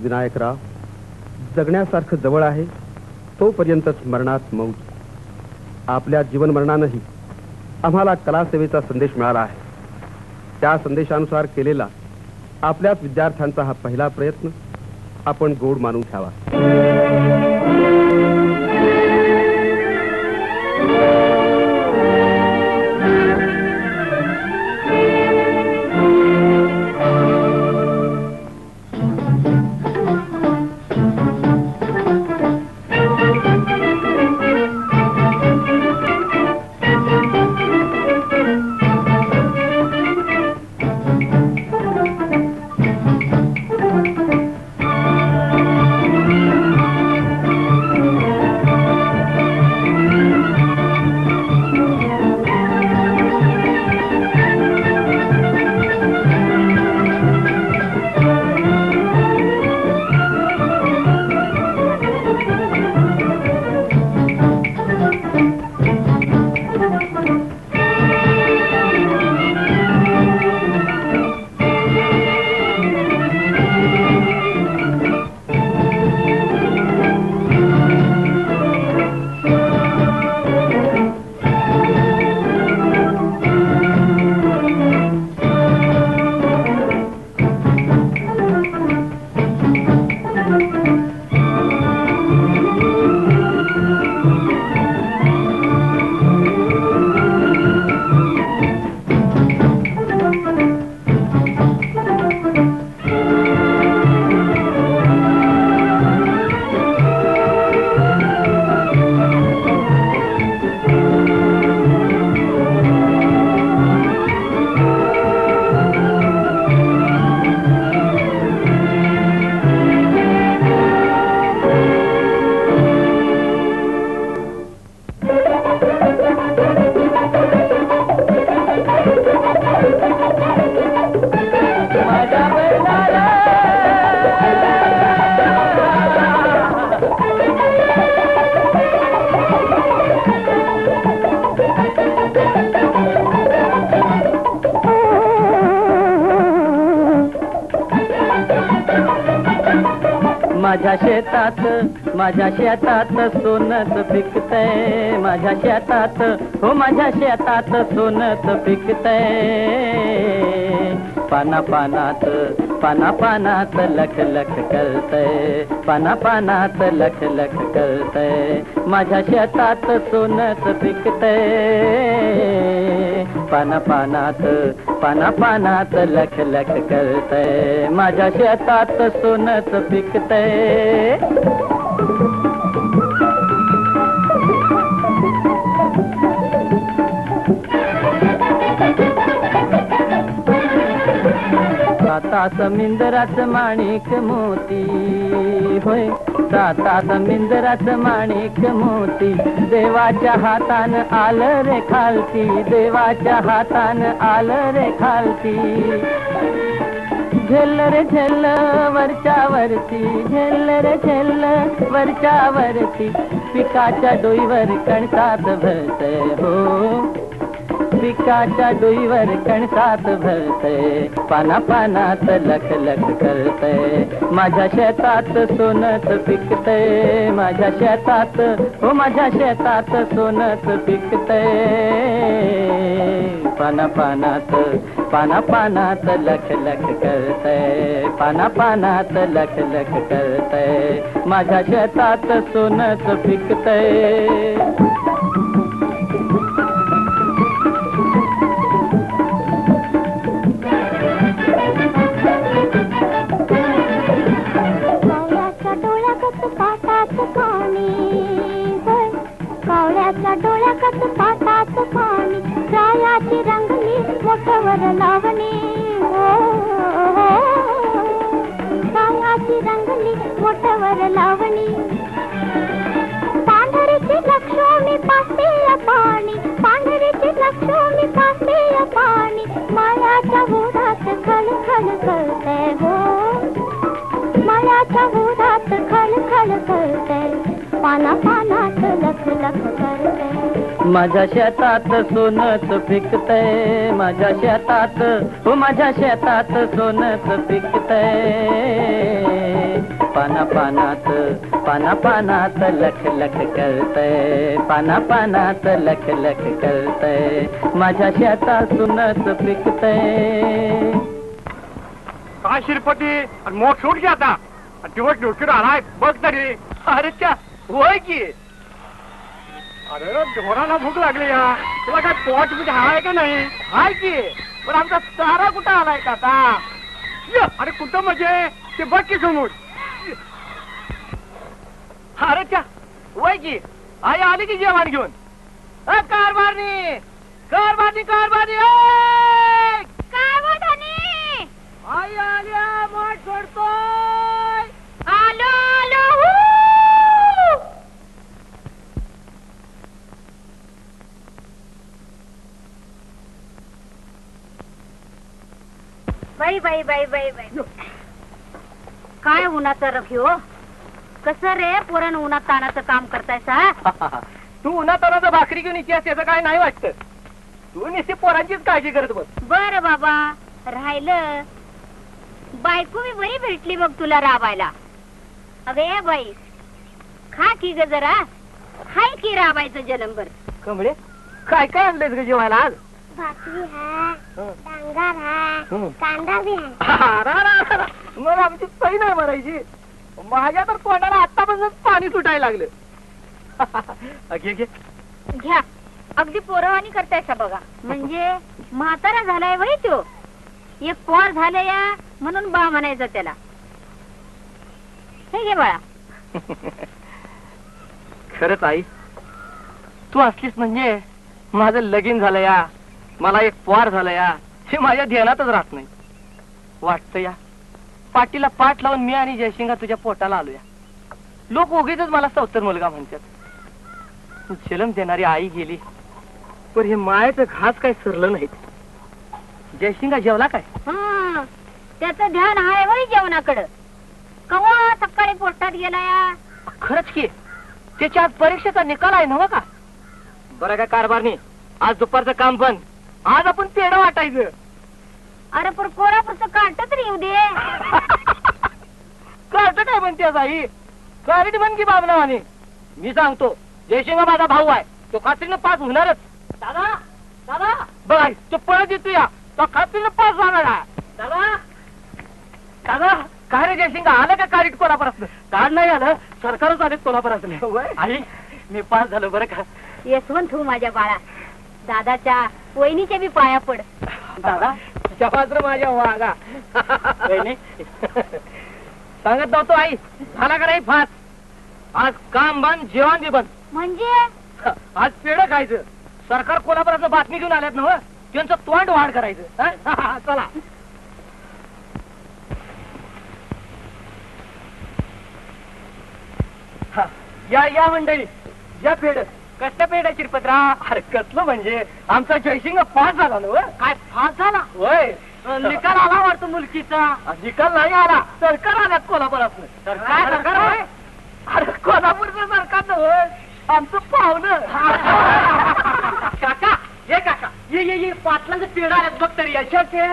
विनायकराव, जगण्यासारखं जवळ आहे तोपर्यंतच मरणात मौज. आपल्या जीवन मरणानंही आम्हाला कलासेवेचा संदेश मिळाला आहे. त्या संदेशानुसार केलेला आपल्याच विद्यार्थ्यांचा हा पहिला प्रयत्न आपण गोड मानून घ्यावा. माझ्या शेतात सोनत पिकतय, माझ्या शेतात हो माझ्या शेतात सोनत पिकतय. पाना पानात पाना पानात लख लख करतय, पाना पानात लख लख करतय. माझ्या शेतात सोनत पिकतय, पाना पानात पाना पानात लख लख करतय. माझ्या शेतात सोनत पिकतय. साता समिंदराच माणिक मोती होय, साता समिंदराच माणिक मोती. देवाच्या हातान आलं रे खालती, देवाच्या हातान आलं रे खालती. झेल रे झेल वरच्या वरती, झेल रे झेल वरच्या वरती. पिकाच्या डोईवर कणसात भरतय हो, पिकाच्या डोईवर कणसात भरतय. पाना पानात लख लख करतय. माझ्या शेतात सोनत पिकतय, माझ्या शेतात हो माझ्या शेतात सोनत पिकतय. पाना पानात पाना पानात लख लख करतय, पाना पानात लख लख करतय. माझ्या शेतात सोनत पिकतय. कावळ्याच्या डोळ्याकत पाटात पाणी, रायाची रंगली मोठ्यावर लावणी. रायाची रंगली मोठ्यावर लावणी. पांढरीची लक्ष्मी पासे पाणी, पांढरीची लक्ष्मी पासे पाणी. मायाच्या बुडात खळ खळ करते हो, मायाच्या बुडात खळ खळ करते. पाना पानात लख लख करते. माझ्या शेतात सोनत पिकतय, माझ्या शेतात हो माझ्या शेतात सोनत पिकतय. पाना पानात लख लख करतय, पाना पानात लख लख करतय, माझ्या शेतातूनच पिकतय. काय शिरपती मोठ सोड की आता दिवस डोक्यावर आलाय बघ तरी. अरे च्या होय की. अरे ढोराला भूक लागली या. तुला काय पोट बिट हाय का नाही? हाय की, पण आमचा चारा कुठं आलाय का आता? अरे कुठं म्हणजे ते बघ की समोर. अरे च्या होय की, आई आली की जेवण घेऊन. कारभारणी कारभारणी कारभारणी काय हो धनी? आई आल्या मोठ सोडतोय. आलो आलो. बाई बाई बाई बाई बाई, काय उन्हाचं रखी हो. कसं रे पोरण उन्हात तानाचं काम करतायसा? तू उन्हातानाचं भाकरी घेऊन इतिहास त्याचं काय नाही वाटत. तू नुसती पोरांचीच काळजी करत बस. बर बाबा, राहिलं बायको मी बरी भेटली बघ तुला राबायला. अगे बाई, खा की ग जरा. हाय की राबायचं जलंबर. कमळे काय काय आणलंयस ग जेवायला आज? भाकरी हाय, डांगर हाय, कांदा बी हाय. मग आमची सई नाही मारायची. माझ्या तर तोंडाला आतापासूनच पाणी सुटायला लागलं. घे घे घ्या. अगदी पोरवानी करतायसा बघा. म्हणजे म्हातारा झालाय वय तो. एक पोर झाले या म्हणून बा म्हणायचं त्याला. हे घे बाळा. खरंच आई, तू असलीस म्हणजे माझं लगीन झालं या, मला एक पोर झालं या, हे माझ्या ध्यानातच राहत नाही. वाटतं या पाठीला पाठ लावून मी आणि जयसिंगा तुझ्या पोटाला आलोया. लोक उगीच मला सौतर मुलगा म्हणतात. जन्म देणारी आई गेली, पण हे मायाचं घास काय सरलं नाहीत. जयसिंगा जेवला काय? त्याचं ध्यान आहे वय जेवणाकडं. कवा सकाळी पोटात गेला या. खरंच की, त्याच्या आज परीक्षेचा निकाल आहे नव्ह का? बरं काय कारभारणी, आज दुपारचं काम बंद. आज आपण पेढं वाटायचं. अरे पण कोणापुरतं काढत तरी येऊ दे. काढतं काय म्हणते आज आई? काढीत म्हण की बाबनावाने. मी सांगतो, जयसिंगा माझा भाऊ आहे, तो खात्रीनं पास होणारच. दादा दादा बघ, तो पळत येतो या, तो खात्रीनं पास होणार आहे. दादा दादा काय रे जयसिंगा, आलं का काढीत कोल्हापुरात? काढ नाही आलं, सरकारच आले कोल्हापुरात. आई मी पास झालो बरं का. यशवंत हो माझ्या बाळा. दादाच्या वहिनीच्या बी पाया पड. दादा मात्र माझ्या वागा. सांगत नव्हतो आई, झाला का नाही फास? आज काम बंद, जेवण बी बंद. म्हणजे आज पेढं खायचं. सरकार कोल्हापुराचं बातमी घेऊन आल्यात ना, त्यांचं तोंड वाढ करायचं. चला या या मंडळी, या पेढ. कसल्या पेढ्या शिरपत्रा? अरे कसलं म्हणजे, आमचा जयसिंग पास झाला ना. काय पास झाला? होय. निकाल आला वाटतो मुलकीचा. निकाल नाही आला, सरकार आल्यात कोल्हापुरात. सरकार? अरे कोल्हापूरचं सरकार नव्हे, आमचं पाहुणं. काका ये, काका ये ये ये, पाटलांचं पेढा आल्यात बघ तरी. यशाचे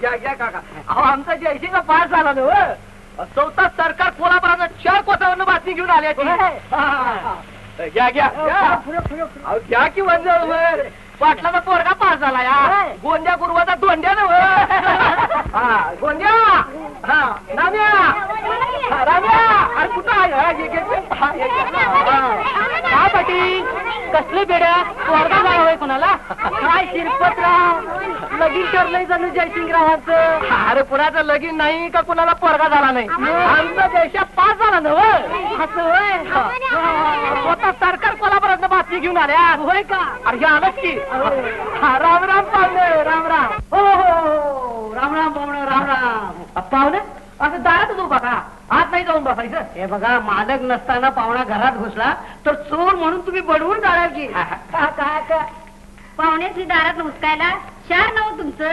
घ्या काका. अहो आमचा जयसिंग पास झाला ना. चौथा सरकार कोल्हापुरात 4 कोसावरनं बातमी घेऊन आल्या. घ्या घ्या घ्या की वंजळ. पाटलाचा पोरगा पास झाला या. गोंद्या गुरुवाचा दोंड्या नव. गोंद्या राम्या राम्या. अरे कुठं आहे? हा पाटी कसले बेड्या पोरगा झाला होय कोणाला? काय शिरपतराव, लगीन ठरलंय जाणं जयसिंगरावांचं. अरे कुणाचं लगीन नाही का कुणाला पोरगा झाला नाही. आमचा देशात पास झाला ना. असं होय. स्वतः सरकार कोल्हापुरात बातमी घेऊन आल्या होय का? अरे आलंच की. राम राम पाहुणे, राम राम. हो हो राम राम पाहुणे, राम राम. पाहुणे असं दारातच उभा का? आत नाही जाऊन बसायचं? हे बघा, मालक नसताना पाहुणा घरात घुसला तर चोर म्हणून तुम्ही बडवून टाळायची. पाहुण्याची दारात हुसकायला शार नव तुमचं.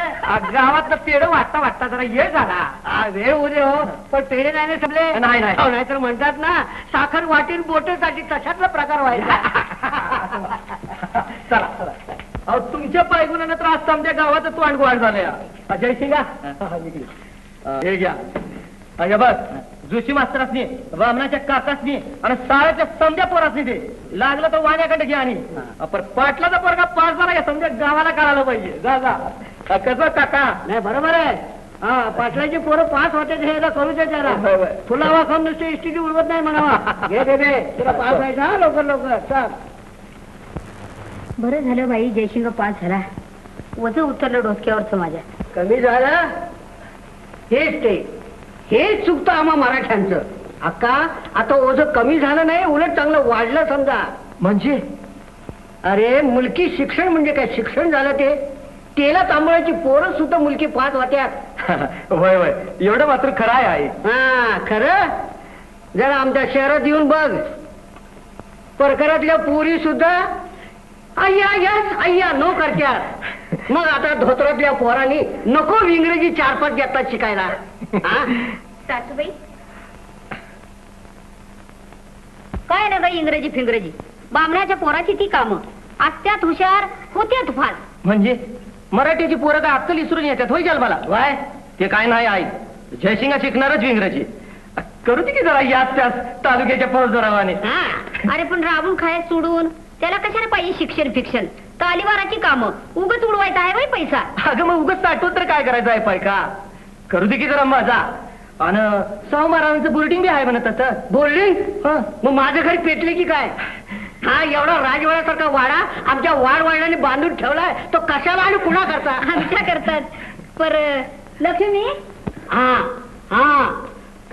गावातलं पेढ वाटता वाटता जरा ये झाला. वेळ उदे हो, पण पेढे नाही संपले. नाही नाही तर म्हणतात ना, साखर वाटीन बोटेसाठी तशातला प्रकार व्हायचा. चला चला. अहो तुमच्या पायगुणानं तर आज आमच्या गावाचं तोंड वाढ झालं या. जयसिंगा हे घ्या. बस जोशी मास्तरासनी वामनाच्या काकासनी आणि साळ्याच्या समजा पोरासनी दे लागलं तर वाण्याकडे घ्या आणि पण पाटलाचा पोरगा पास झाला का समजा गावाला काढायला पाहिजे जा जा कसं काका नाही बरोबर आहे हा पाटलाची पोरं पास होते हे करू दे त्याला फुलावा खाऊन नुसते इष्टीची उडवत नाही म्हणावा घे दे तुला पास व्हायचा हा लवकर लवकर चल. बरं झालं बाई जयसिंग पास झाला वजन उतरलं डोक्यावरच माझ्या कमी झालं हेच ते हेच चुकतं आम्हा मराठ्यांचं अक्का आता ओझं कमी झालं नाही उलट चांगलं वाढलं समजा म्हणजे अरे मुलकी शिक्षण म्हणजे काय शिक्षण झालं ते तेला तांबळाची पोरं सुद्धा मुलकी पास होत्यात वय वय एवढं मात्र खरं आहे आई हा खरं जरा आमच्या शहरात येऊन बघ परकरातल्या पोरी सुद्धा अय्या यस अय्या नो करत्यात मग आता धोत्रातल्या पोरांनी नको इंग्रजी 4-5 घेतात शिकायला हा? सासूबाई काय ना बाई इंग्रजी फिंग्रजी बामण्याच्या पोराची ती कामं असत्यात हुशार होत्यात फार म्हणजे मराठीची पोरं काय अक्कल विसरून येतात होय जन्माला वाय ते काय नाही आई जयसिंगा शिकणारच इंग्रजी करू दे की जरा याच त्याच तालुक्याच्या फौजदारावाने हा अरे पण राबून खाय सोडून त्याला कशाला पाहिजे शिक्षण फिक्षण तालिबाराची कामं उगच उडवायचा आहे बाई पैसा अगं मग उगच साठवत तर काय करायचं आहे पाय का करू दे की जरा मजा आणि साहू महाराजांचं बोर्डिंग बी आहे म्हणत आता बोर्डिंग मग माझ्या घरी पेटले की काय हा एवढा राजवाड्यासारखा वाडा आमच्या वाडवाड्याने बांधून ठेवलाय तो कशाला आणि कुणा करता आमच्या करतात पर लक्ष्मी हा हा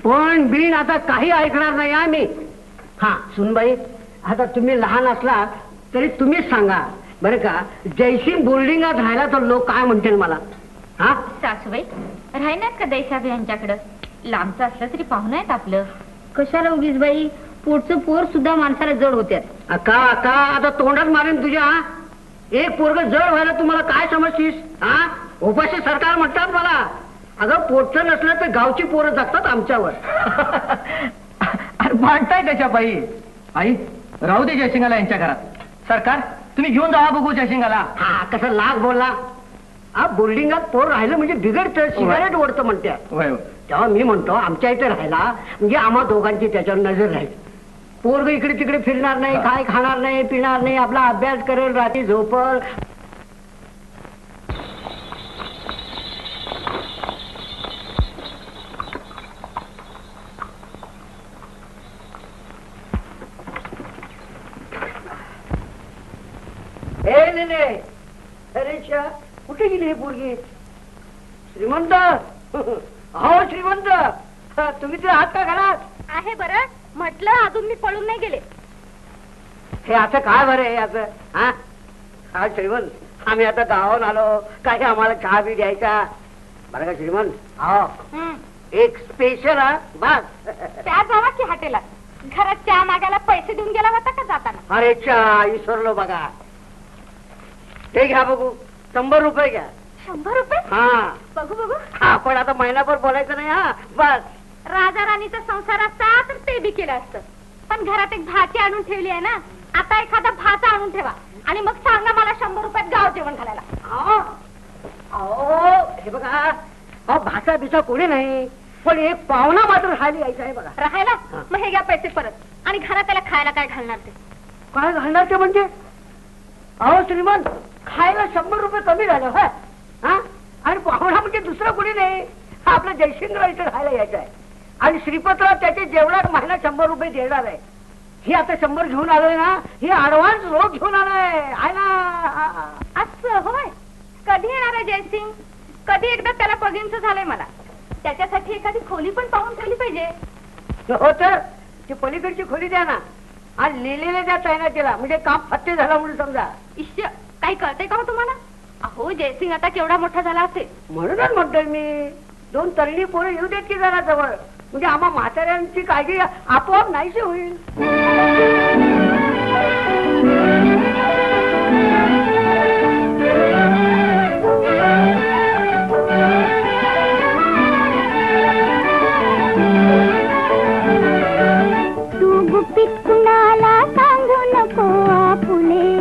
पण बिन आता काही ऐकणार नाही आम्ही हा सुनबाई आता तुम्ही लहान असला तरी तुम्हीच सांगा बरं का जयसिंग बोर्डिंगात राहिला तर लोक काय म्हणतील मला हा सासूबाई राहिनात का दैसाहेब यांच्याकडं लांबचं असलं तरी पाहुणं आहेत आपलं कशाला उगीच बाई पोटचं पोर सुद्धा माणसाला जड होत्यात अक्का अक्का आता तोंडात मारेन तुझ्या एक पोरग जड व्हायला तुम्हाला काय समजतीस हा उपाशी सरकार म्हणतात मला अगं पोटचं नसलं तर गावची पोरं जगतात आमच्यावर अरे भांडताय त्याच्या बाई आई राहू दे जयसिंगाला यांच्या घरात सरकार तुम्ही घेऊन जावा बघू जयसिंगाला हा कसं लाग बोलला हा बोर्डिंगात पोर राहिलं म्हणजे बिघडतं सिगारेट ओढतं म्हणतात वय तेव्हा मी म्हणतो आमच्या इथे राहिला म्हणजे आम्हा दोघांची त्याच्यावर नजर राहील पोरग इकडे तिकडे फिरणार नाही काय खाणार नाही पिणार नाही आपला अभ्यास करेल रात्री झोपल अरे कुठे गेली हे पोरगी श्रीमंत हो श्रीमंत तुम्ही ते आहात का घरात आहे बरं म्हटलं अजून मी पळून नाही गेले हे असं काय बरं हे असं हा हा श्रीमंत आम्ही आता गावाहून आलो काही आम्हाला चहा बी द्यायचा बरं का श्रीमंत हो एक स्पेशल हा बस त्या जावा की हॉटेलात घरात चहा मागायला पैसे देऊन गेला होता का जाताना अरे चहा विसरलो बघा ते घ्या बघू 100 रुपये घ्या 100 रुपये हा बघू बघू हा पण आता महिनाभर बोलायचं नाही हा बस राजा राणीचा संसार असता तर ते बी केलं असतं पण घरात एक भाची आणून ठेवली आहे ना आता एखादा भाचा आणून ठेवा आणि मग सांगा मला 100 रुपयात गाव जेवण घालायला अहो हे बघा अहो भाषा बिसा कोणी नाही पण एक पाहुणा मात्र राहायला यायचा आहे बघा राहायला मग हे घ्या पैसे परत आणि घरात त्याला खायला काय घालणार ते काय घालणार ते म्हणजे अहो श्रीमंत खायला 100 रुपये कमी झालं हा हा आणि पाहुणा म्हणजे दुसरं कोणी नाही हा आपला जयसिंगला इथे राहायला यायचा आहे आणि श्रीपतराव त्याच्या जेवणात महिना 100 रुपये देणार आहे ही आता 100 घेऊन आलोय ना ही ऍडव्हान्स रोख घेऊन आलाय आहे ना असं होय कधी येणार आहे जयसिंग कधी एकदा त्याला बघीनचं झालंय मला त्याच्यासाठी एखादी खोली पण पाहून ठेवली पाहिजे हो तर ती पलीकडची खोली द्या ना आणि लिहिलेल्या द्या आहे ना तिला म्हणजे काम फत्ते झाला म्हणून समजा इश्य काही कळतंय का हो तुम्हाला अहो जयसिंग आता केवढा मोठा झाला असेल म्हणूनच म्हणतोय मी 2 तरुणी पोरं येऊ देत की जरा जवळ म्हणजे आम्हा म्हाताऱ्यांची काळजी आपोआप नाहीशी होईल तू गुपित कुणाला सांगू नको आपुले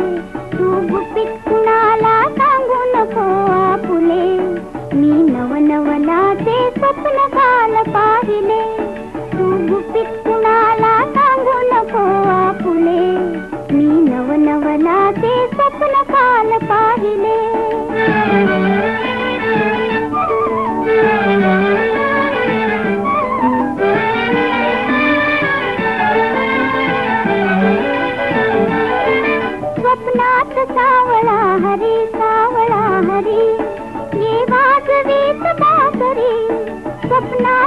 तू गुपित कुणाला सांगू नको आपुले मी नवनवनाचे स्वप्न काल पाहिले तू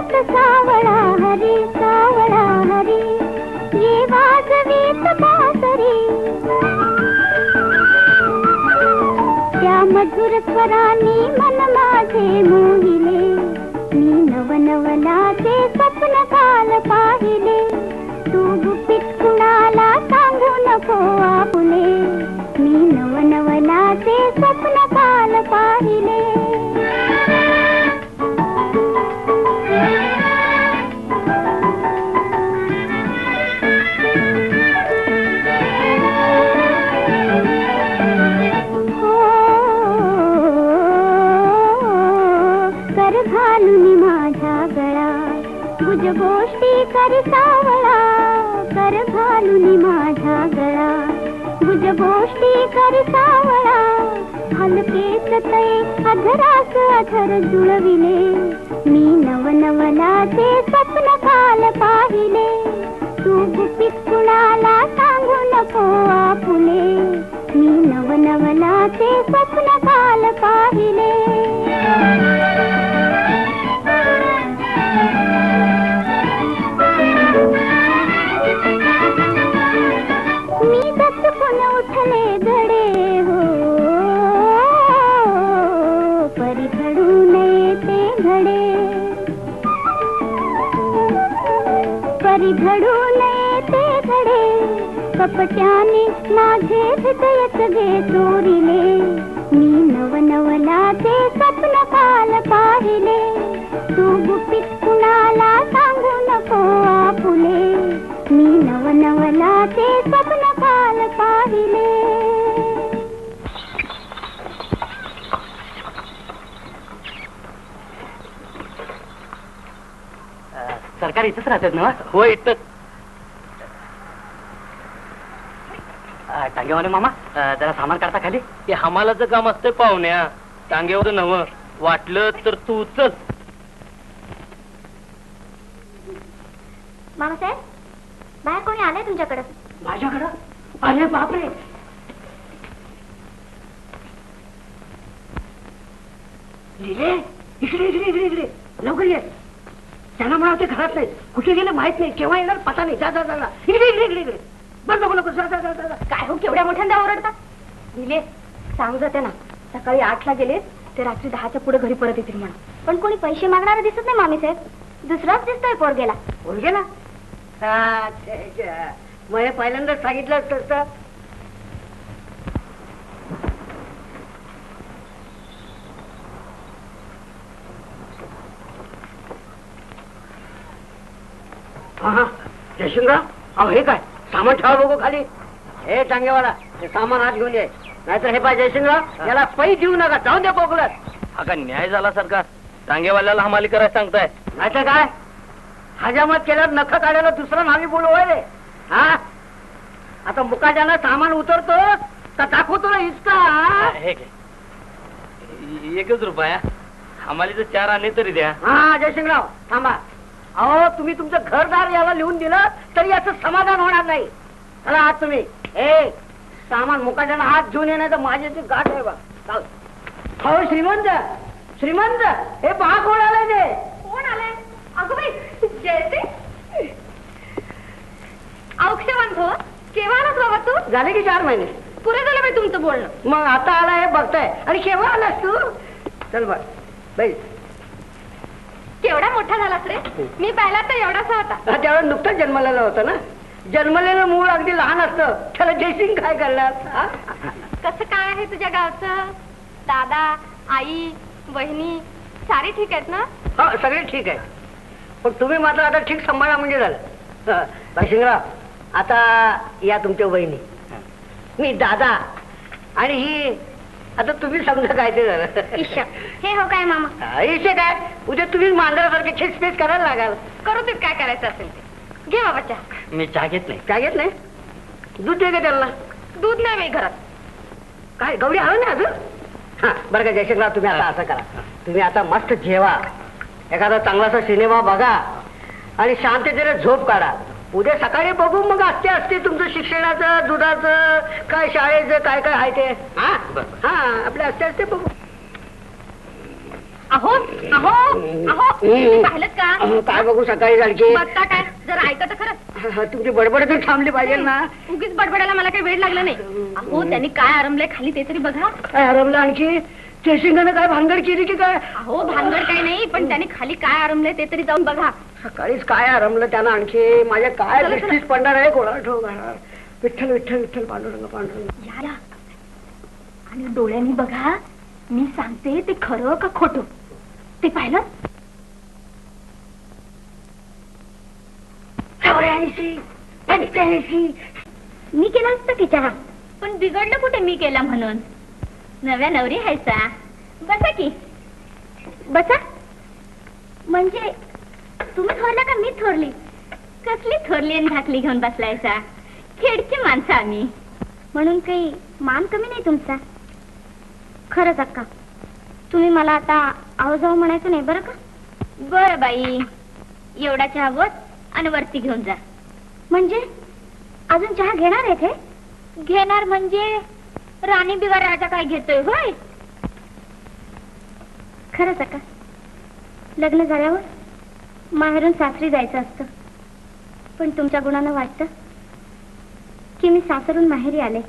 वाजवीत सावळा हरी सावळा हरी ये वाजवीत बासरी त्या मधुर स्वरांनी मन माझे मोहिले मी नवनवनाचे स्वप्न काल पाहिले तू गुपित कुणाला सांगू नको आपुले मी नवनवनाचे स्वप्न काल पाहिले गुज गोष्टी कर सावळा कर घालूनी माझ्या गळा गुज गोष्टी कर सावळा हलकेच ते अधरास अधर जुळविले मी नवनवनाचे स्वप्न काल पाहिले तू गुपित कुणाला सांगू नको आपुले मी नवनवनाचे स्वप्न काल पाहिले मी दचकून उठले धडे हो परी घडू नये ते घडे परी घडू नये ते घडे कपट्याने माझे हृदयच घे चोरिले मी नवनवनाचे स्वप्न काल पाहिले तू गुपित कुणाला सांगू नको आपुले मी नवनवनाचे स्वप्न काल पाहिले सरकार इथंच राहतात ना हो इथं टांगेवाले मामा जरा सामान काढता खाली ते हमालाचं काम असतं पाहुण्या टांगेवर नव वाटलं तर तू उचल मामासाहेब बाहेर कोणी आलंय तुमच्याकडं माझ्याकडं अरे बापरे लिहिले इकडे इकडे इकडे इकडे लवकर ये त्यांना म्हणा ते घरात नाही कुठे गेले माहित नाही केव्हा येणार पता नाही जा जा जा इकडे इकडे इकडे इकडे बस नको नको जा जा जा जा काय हो केवढ्या मोठ्यांदा ओरडता दिले सांगू जाते ना सकाळी 8ला गेले ते रात्री 10च्या पुढे घरी परत येतील म्हणा पण कोणी पैसे मागणारे दिसत नाही मामीसाहेब दुसराच दिसतोय पोरगेला बोल गेला मग हे पहिल्यांदाच सांगितलं असतं हा जयशिंगराव अहो हे काय सामान ठेवा बघू खाली हे टांगेवाला हे सामान हात घेऊन ये नाहीतर हे पाय जयशिंगराव याला पै देऊ नका जाऊन दे पोकळत हा का न्याय झाला सरकार टांगेवाल्याला हमाली करायला सांगताय नाहीतर काय हजामत केल्यावर नख काढायला दुसरं नावी बोलू होय रे हा आता मुकाट्यानं सामान उतरतो का दाखवतो ना इतका हे घे. 1 रुपया हमालीचं 4 आणे तरी द्या हा जयसिंगराव थांबा अहो तुम्ही तुमचं घरदार याला लिहून दिलं तरी याचं समाधान होणार नाही चला आज तुम्ही ए सामान मुकाट्यानं हात घेऊन येणार तर माझ्याची गाठ आहे बा हो श्रीमंत श्रीमंत हे पहा कोण आलंय ते कोण आलंय अगं बाई जयते औक्षवंत हो केव्हा आलास बाबा तू झाले की 4 महिने पुरे झालं बाई तुमचं बोलणं मग आता आला हे बघताय आणि केव्हा आलास तू चल बघ बाई केवढा मोठा झालास रे मी पहिला तर एवढासा होता त्यावेळेस नुकतंच जन्मलेलं होतं ना जन्मलेलं मूळ अगदी लहान असतं त्याला जयसिंग काय करणार कसं काय आहे तुझ्या गावचं दादा आई बहिणी सारे ठीक आहेत ना हा सगळे ठीक आहे पण तुम्ही मात्र आता ठीक सांभाळा म्हणजे झालं भाशिंगराव आता या तुमच्या बहिणी मी दादा आणि ही आता तुम्ही समजा काय ते झालं ईशा हे हो काय मामा इशे काय उद्या तुम्ही मांजरासारखे खेचपेच करायला लागाल करू देत काय करायचं असेल ते घे बाबा चहा मी चहा घेत नाही काय घेत नाही दूध दे का त्यांना दूध नाही बाई घरात काय गवडी हवं ना अजून हा बरं का जयशंकरराव तुम्ही आता असं करा तुम्ही आता मस्त जेवा एखादा चांगलासा सिनेमा बघा आणि शांततेने झोप काढा उद्या सकाळी बघू मग असते तुमचं शिक्षणाचं दुधाचं काय शाळेचं काय काय आहे ते हा हा आपले असते बघू अहो अहो अहो तुम्ही पाहिलं का? काय बघू सकाळी लाडकी बघता काय जरा ऐका तर खरं. तुमची बडबड तर थांबली पाहिजे ना. उगीच बडबडायला मला काही वेळ लागला नाही. अहो त्यांनी काय आरंभलंय खाली ते तरी बघा. काय हरवलं आणखी? स्टेशननं काय भानगड केली की काय? अहो भानगड काही नाही पण त्यांनी खाली काय आरंभलंय ते तरी जाऊन बघा. सकाळीच काय हरवलं त्यानं आणखी? माझ्या काय चला, दृष्टीच पडणार आहे कोणाला ठेव घालणार. विठ्ठल विठ्ठल विठ्ठल पांडुरंग पांडुरंग. या आणि डोळ्यांनी बघा मी सांगते ते खरं का खोटं ते पाहिलं. 84, 85. मी केला असता की चहा, पण बिघडलं कुठे मी केला म्हणून. नव्या नवरी हायसा. बसा की बसा. म्हणजे तुम्ही थोरला का मी थोरली? कसली थोरली आणि धाकली घेऊन बसलायसा? खेडची माणसं आम्ही म्हणून काही मान कमी नाही तुमचा. खरंच अक्का तुम्ही मला आता आहो जाऊ म्हणायचं नाही बरं का? बरं बाई एवढा चहा वर आणि वरती घेऊन जा. म्हणजे अजून चहा घेणार आहे ते? घेणार म्हणजे राणी बिगार राजा काय घेतोय होय? खरंच अक्का लग्न झाल्यावर माहेरून सासरी जायचं असतं, पण तुमच्या गुणानं वाटतं की मी सासरून माहेरी आले.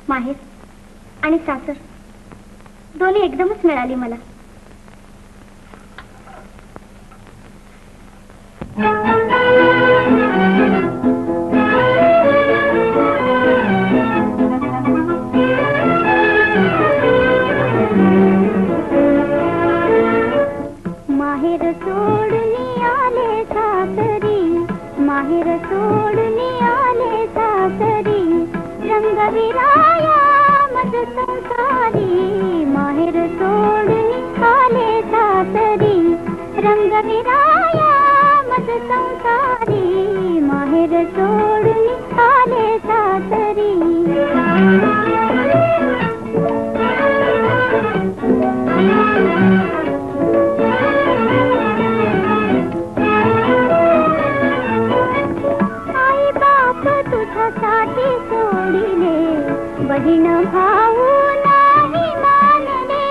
माहेर आणि सासर दोन्ही एकदमच मिळाली मला. माहेर सोडून आले सासरी, माहेर सोडून आले सासरी, रंगविराया मज संसारी. माहेर सोडून आले सासरी, रंगविराया मज संसारी. माहेर सोडून आले सासरी. आई बाप तुझ्यासाठी सोडिले, बहीण भाऊ नाही मानले.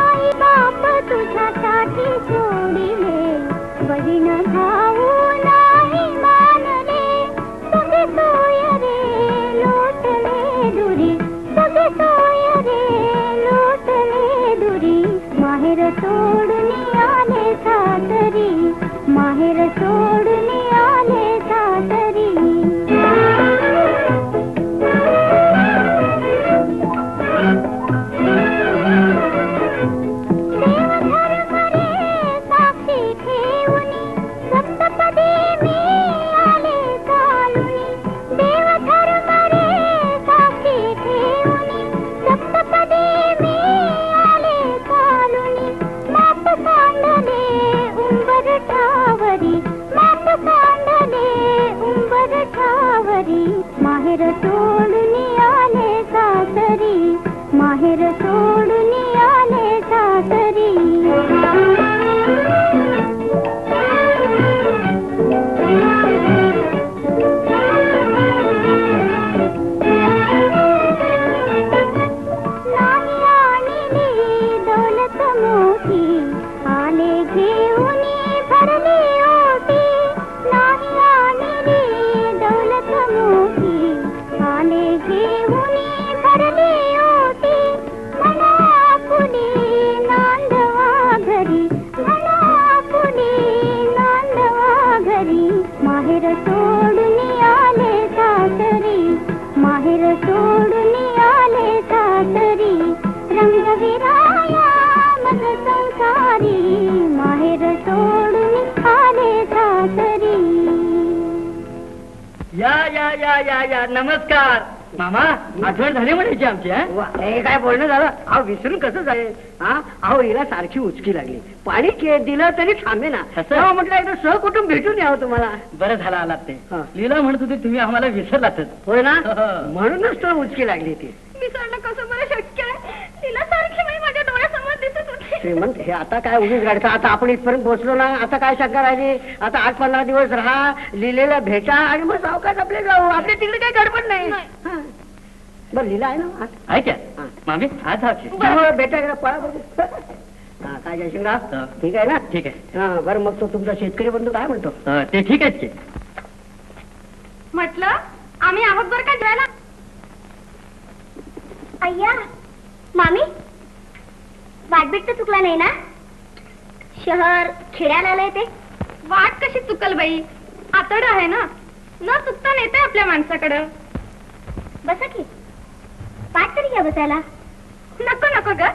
आई बाप तुझ्यासाठी सोडिले, बहीण भाऊ नाही मानले. तुझे सोय रे लोटले दुरी, तुझे सोय रे लोटले दुरी. माहेर सोडून आले सासरी, माहेर सोडून आले सासरी. माहेर सोडून आले सासरी, माहेर सोडून आले सासरी. नाही आणली दौलत मोठी, आले घेऊन भरली ओटी. नाही आणली दौलत मोठी, आले घेऊन भरली ओटी. मला कुणी नांदवा घरी, मला कुणी नांदवा घरी. माहेर सोडून आले सासरी, माहेर सोडून आले सासरी. रंगविराया मज संसारी, माहेर सोडून आले सासरी. या या या या या नमस्कार मामा. आठवण झाली म्हणायची आमची. वा, हे काय बोलणं झालं? अहो विसरून कसं जाईल? हा अहो हिला सारखी उचकी लागली. पाणी दिलं तरी थांबे ना. तेव्हा म्हटलं एकदा सहकुटुंब भेटून यावं तुम्हाला. बरं झालं आलात ते. हा. लीला म्हणत होती तुम्ही आम्हाला विसरलातच. होय ना? हो. म्हणूनच तर उचकी लागली ती. विसरणं कसं बरं शक्य आहे? तिला सारखी बाई माझ्या डोळ्यासमोर दिसत होती. श्रीमंत हे आता काय उगीच गाडतं. आता आपण इथपर्यंत पोहोचलो ना, आता काय शंका राहिली? आता 8-15 दिवस राहा, लिहिलेला भेटा आणि मग सावकाश आपले जाऊ. आपल्या तिकडे काही गडबड नाही. हा. बरं लिहिला आहे ना आत? आहे क्या हा. मामी आज भेटा गेला पळा बघू. काय जयशिंगराव ठीक आहे ना? ठीक आहे. हा बरं, मग तो तुमचा शेतकरी बंधू काय म्हणतो? ते ठीक आहेत की. म्हटलं आम्ही आहोत बरं का जेवायला. अय्या मामी, वाटबीट तर चुकला नाही ना? शहर खेड्याला आलंय ते. वाट कशी चुकल बाई, आतड आहे ना, न चुकता नेते आपल्या माणसाकडं. बसा की, पाठ तरी घ्या बसायला. नको नको ग,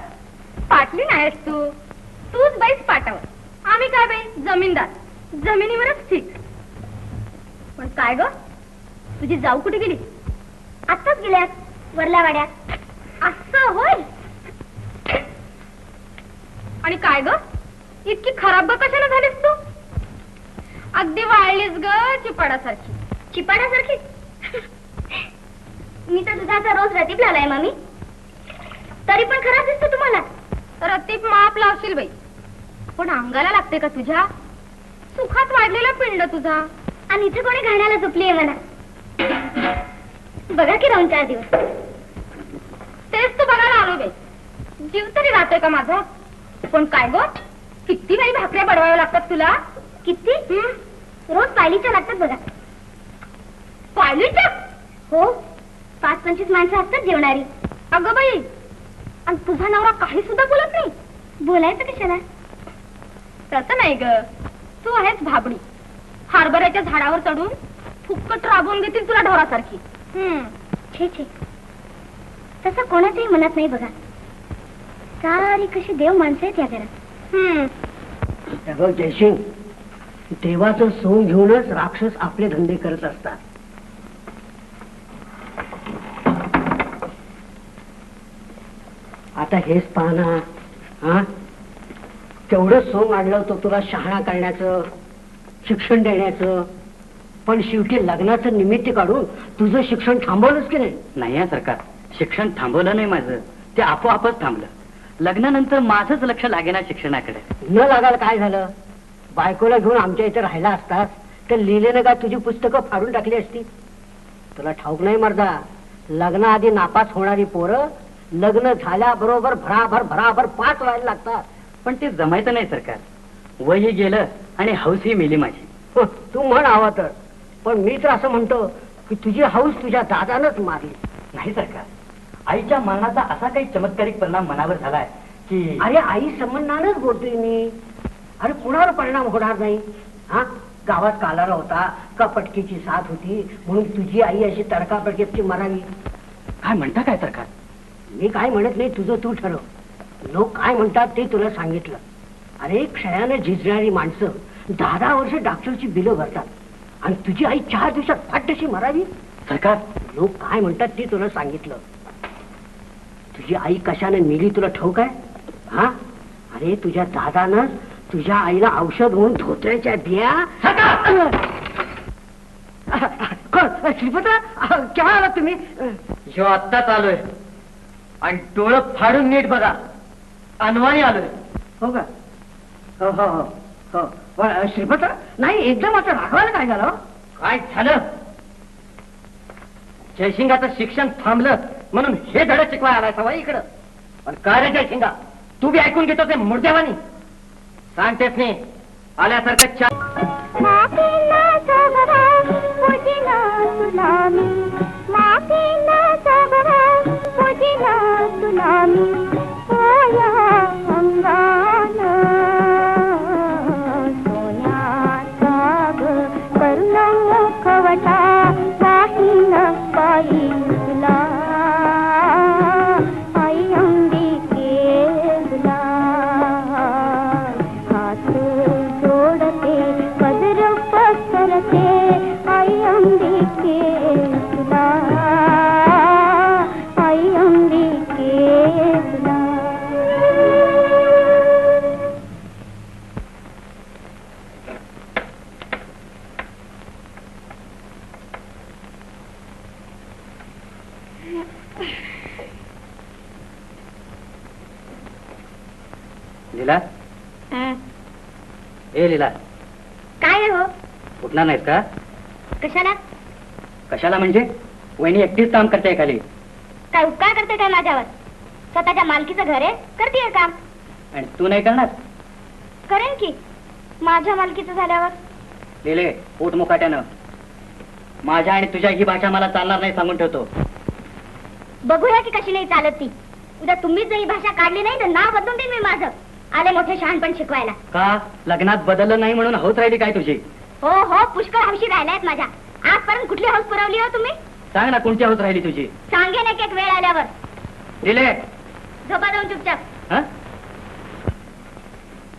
पाटली नाहीस तूच बाईच पाटावर. आम्ही काय बाई जमीनदार, जमिनीवरच ठीक. पण काय ग, तुझी जाऊ कुठे गेली? आत्ताच गेल्यात वरल्या वाड्यात. असं होय. आणि काय ग, इतकी खराब ग कशाला झालीस तू? अगदी वाळलीस ग चिपाडासारखी. चिपाडासारखी? मी तर दुधाचा रोज रतीप लावलाय मामी, तरी पण खराब दिसतो तुम्हाला. रतीप माप लावशील बाई, पण अंगाला लागते का तुझ्या? सुखात वाढलेला पिंड तुझा. आणि इथे कोणी घाण्याला झोपलीये म्हणा. बघा की राहून 4 दिवस. तेच तू बघायला आलो बाई. जीव तरी राहतोय का माझा? पण काय ग, किती बाई भाकऱ्या बडवाव्या लागतात तुला. किती? रोज पायलीच्या लागतात बघा. पायलीच्या? हो, 5-25 माणसं असतात जेवणारी. अगं बाई, आणि तुझा नवरा काही सुद्धा बोलत नाही? बोलायचं कशाला? तसं नाही ग, तू आहेस भाबडी. हरभऱ्याच्या झाडावर चढून फुक्कट राबवून घेतील तुला ढोरासारखी. छे छे, तसं कोणाच्याही मनात नाही बघा. सारी कशी देव माणसं आहेत या घरात. अगं जयसिंग, देवाचं सोंग घेऊनच राक्षस आपले धंदे करत असतात. आता हेच पाहना, हा तेवढं सोंग आणलं होतं तुला शहाणा करण्याचं, शिक्षण देण्याचं, पण शेवटी लग्नाचं निमित्त काढून तुझं शिक्षण थांबवलंच की नाही? नाही सरकार, शिक्षण थांबवलं नाही माझं, ते आपोआपच थांबलं. लग्नानंतर माझंच लक्ष लागेना शिक्षणाकडे. न लागायला काय झालं? बायकोला घेऊन आमच्या इथे राहिला असतास तर लिहिलेनं काय तुझी पुस्तकं फाडून टाकली असती? तुला ठाऊक नाही मर्दा, लग्नाआधी नापास होणारी पोरं लग्न झाल्याबरोबर भराभर भराभर पास व्हायला लागतात. पण ते जमायचं नाही सरकार. वयही गेलं आणि हौसही मेली माझी. तू म्हण हवा तर, पण मी तर असं म्हणतो की तुझी हौस तुझ्या दादानच मारली. नाही सरकार, आईच्या मरणाचा असा काही चमत्कारिक परिणाम मनावर झालाय की. अरे आई संबंधानच बोलतोय मी. अरे कुणावर परिणाम होणार नाही? हा, गावात कालारा होता का पटकीची साथ होती म्हणून तुझी आई अशी तडकाफडकीची मरावी? काय म्हणता काय सरकार? मी काय म्हणत नाही, तुझं तू ठरव. लोक काय म्हणतात ते तुला सांगितलं. अरे क्षयाने झिजणारी माणसं 10 वर्ष डॉक्टरची बिलं भरतात आणि तुझी आई 4 दिवसात फाटशी मरावी? सरकार, लोक काय म्हणतात ते तुला सांगितलं. तुझी आई कशाने मेली तुला ठाऊक आहे? हा, अरे तुझ्या दादानं तुझ्या आईला औषध म्हणून धोत्र्याच्या बिया. श्रीपता, केव्हा आला तुम्ही? जो आत्ताच आलोय आणि डोळं फाडून नीट बघा, अनवाणी आलोय. हो का? हो हो हो हो. श्रीपता, नाही एकदम आता राखवायला काय झालं? काय झालं? जयसिंगाचं शिक्षण थांबलं म्हणून हे धडे शिकवाय आलाय सवाई इकडं. पण काय रे जयसिंगा, तू बी ऐकून घेतो ते मुर्द्यावानी सांगतेस नाही आल्यासारखं. लीला, ए लीला, काय हो? उठणार नाहीस का? कशाला? कशाला म्हणजे वहिनी एकटीच काम करते खाली. काय उपकार करते काय माझ्यावर? स्वतःच्या मालकीचं घर आहे, करते काम. आणि तू नाही करणार? करेन की माझ्या मालकीचं झाल्यावर. लिहिले पोट मुकाट्यानं. माझ्या आणि तुझ्या ही भाषा मला चालणार नाही सांगून ठेवतो. बघूया की कशी नाही चालत ती. उद्या तुम्हीच जर ही भाषा काढली नाही तर नाव बदलून देईन मी माझं. आले मोठे शहाणपण शिकवायला. का लग्नात बदललं नाही म्हणून हौस राहिली काय तुझी? हो हो पुष्कळ हौशी राहिल्यात माझ्या. आजपर्यंत कुठली हौस पुरवली हो तुम्ही? सांग ना कोणती हौस राहिली तुझी? सांगेन एक एक वेळ आल्यावर. लिहिले झोपा जाऊन चुपचाप. हं?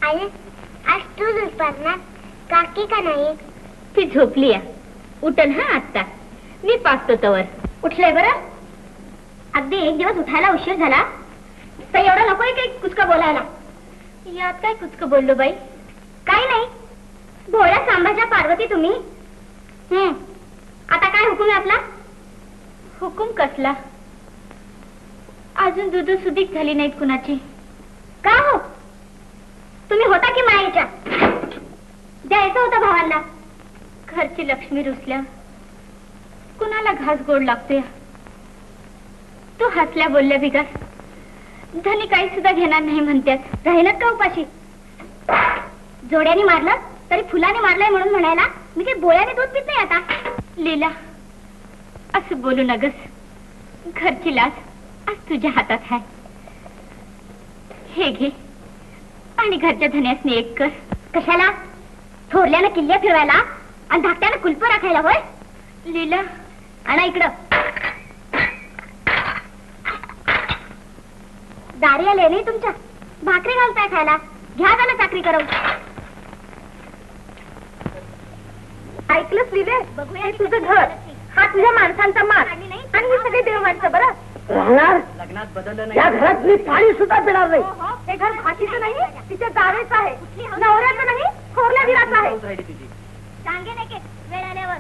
आई आज तू झोपणार काकी का नाही? ती झोपली आहे. उठल हा आत्ता. मी पाचतो तवर. उठले बरं. अगदी एक दिवस उठायला उशीर झाला तर एवढं नकोय काही कुचकं बोलायला. यात काय कुचकं बोललो बाई? काही नाही. भोळ्या सांभाच्या पार्वती तुम्ही. आता काय हुकूम आहे आपला? हुकूम कसला? अजून दूध सुधीक झाली नाहीत कुणाची. का हो? तुम्ही होता की मायेच्या? द्यायचं होतं भावांना. घरची लक्ष्मी रुसल्या कुणाला घास गोड लागतोय. तू हसल्या बोलल्या बिगास. धनी काही सुद्धा घेणार नाही म्हणतात. राहिलात का उपाशी? जोड्याने मारलं तरी फुलाने मारलंय म्हणून म्हणायला मी काही बोळ्याने दूध पित नाही आता. लीला असं बोलू नगस. घरची लाज आज तुझ्या हातात आहे. हे घे आणि घरच्या धन्यासने एक कर. कशाला? थोरल्यानं किल्ल्या फिरवायला आणि धाकट्यानं कुलप राखायला होय? लीला आणा इकडं. दारी आले नाही तुमच्या. भाकरी घालताय खायला. घ्या त्याला चाकरी करव. ऐकलंच लिहिले? बघूया तुझं घर. हा तुझ्या माणसांचा मान आणि ही सगळी देव माणसं. बरं राहणार लग्नात बदललं या नाही. घरात मी पाणी सुद्धा पिणार नाही. हे घर भाषीचं नाही तिच्या जावेचं आहे. नवऱ्याचं नाही थोरल्या दिराचं आहे. हौस राहिली तुझी. सांगेन एक वेळ आल्यावर.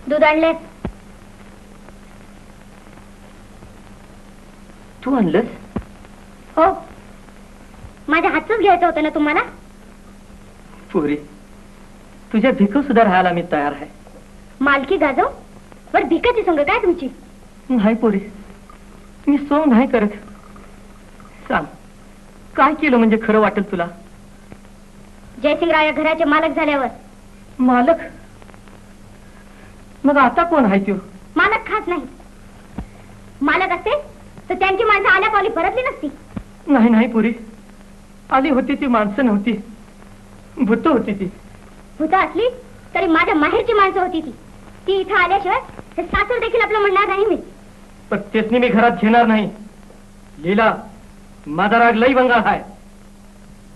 दूध आणले? तू आणलंस? हो. माझ्या हातच घ्यायचं होतं ना तुम्हाला. पुरी तुझ्या भिकू सुद्धा राहायला मी तयार आहे. मालकी गाजव बर भिकाची संग काय तुमची? नाही पोरी मी सोंग नाही करत. सांग काय केलं म्हणजे खरं वाटेल तुला? जयसिंगराव या घराचे मालक झाल्यावर. मालक? मग आता कोण आहे त्यो? मालक खास नाही. मालक असते तर त्यांची माणसं आल्या पावली परतली नसती. नाही नाही पुरी आली होती ती माणसं नव्हती. भूत होती ती. भूत असली तरी माझ्या माहेरची माणसं होती ती. ती इथं आल्याशिवाय हे सासूर देखील आपलं म्हणणार नाही मी. पण तेच मी घरात घेणार नाही. लीला माझा राग लई बंगाळ आहे.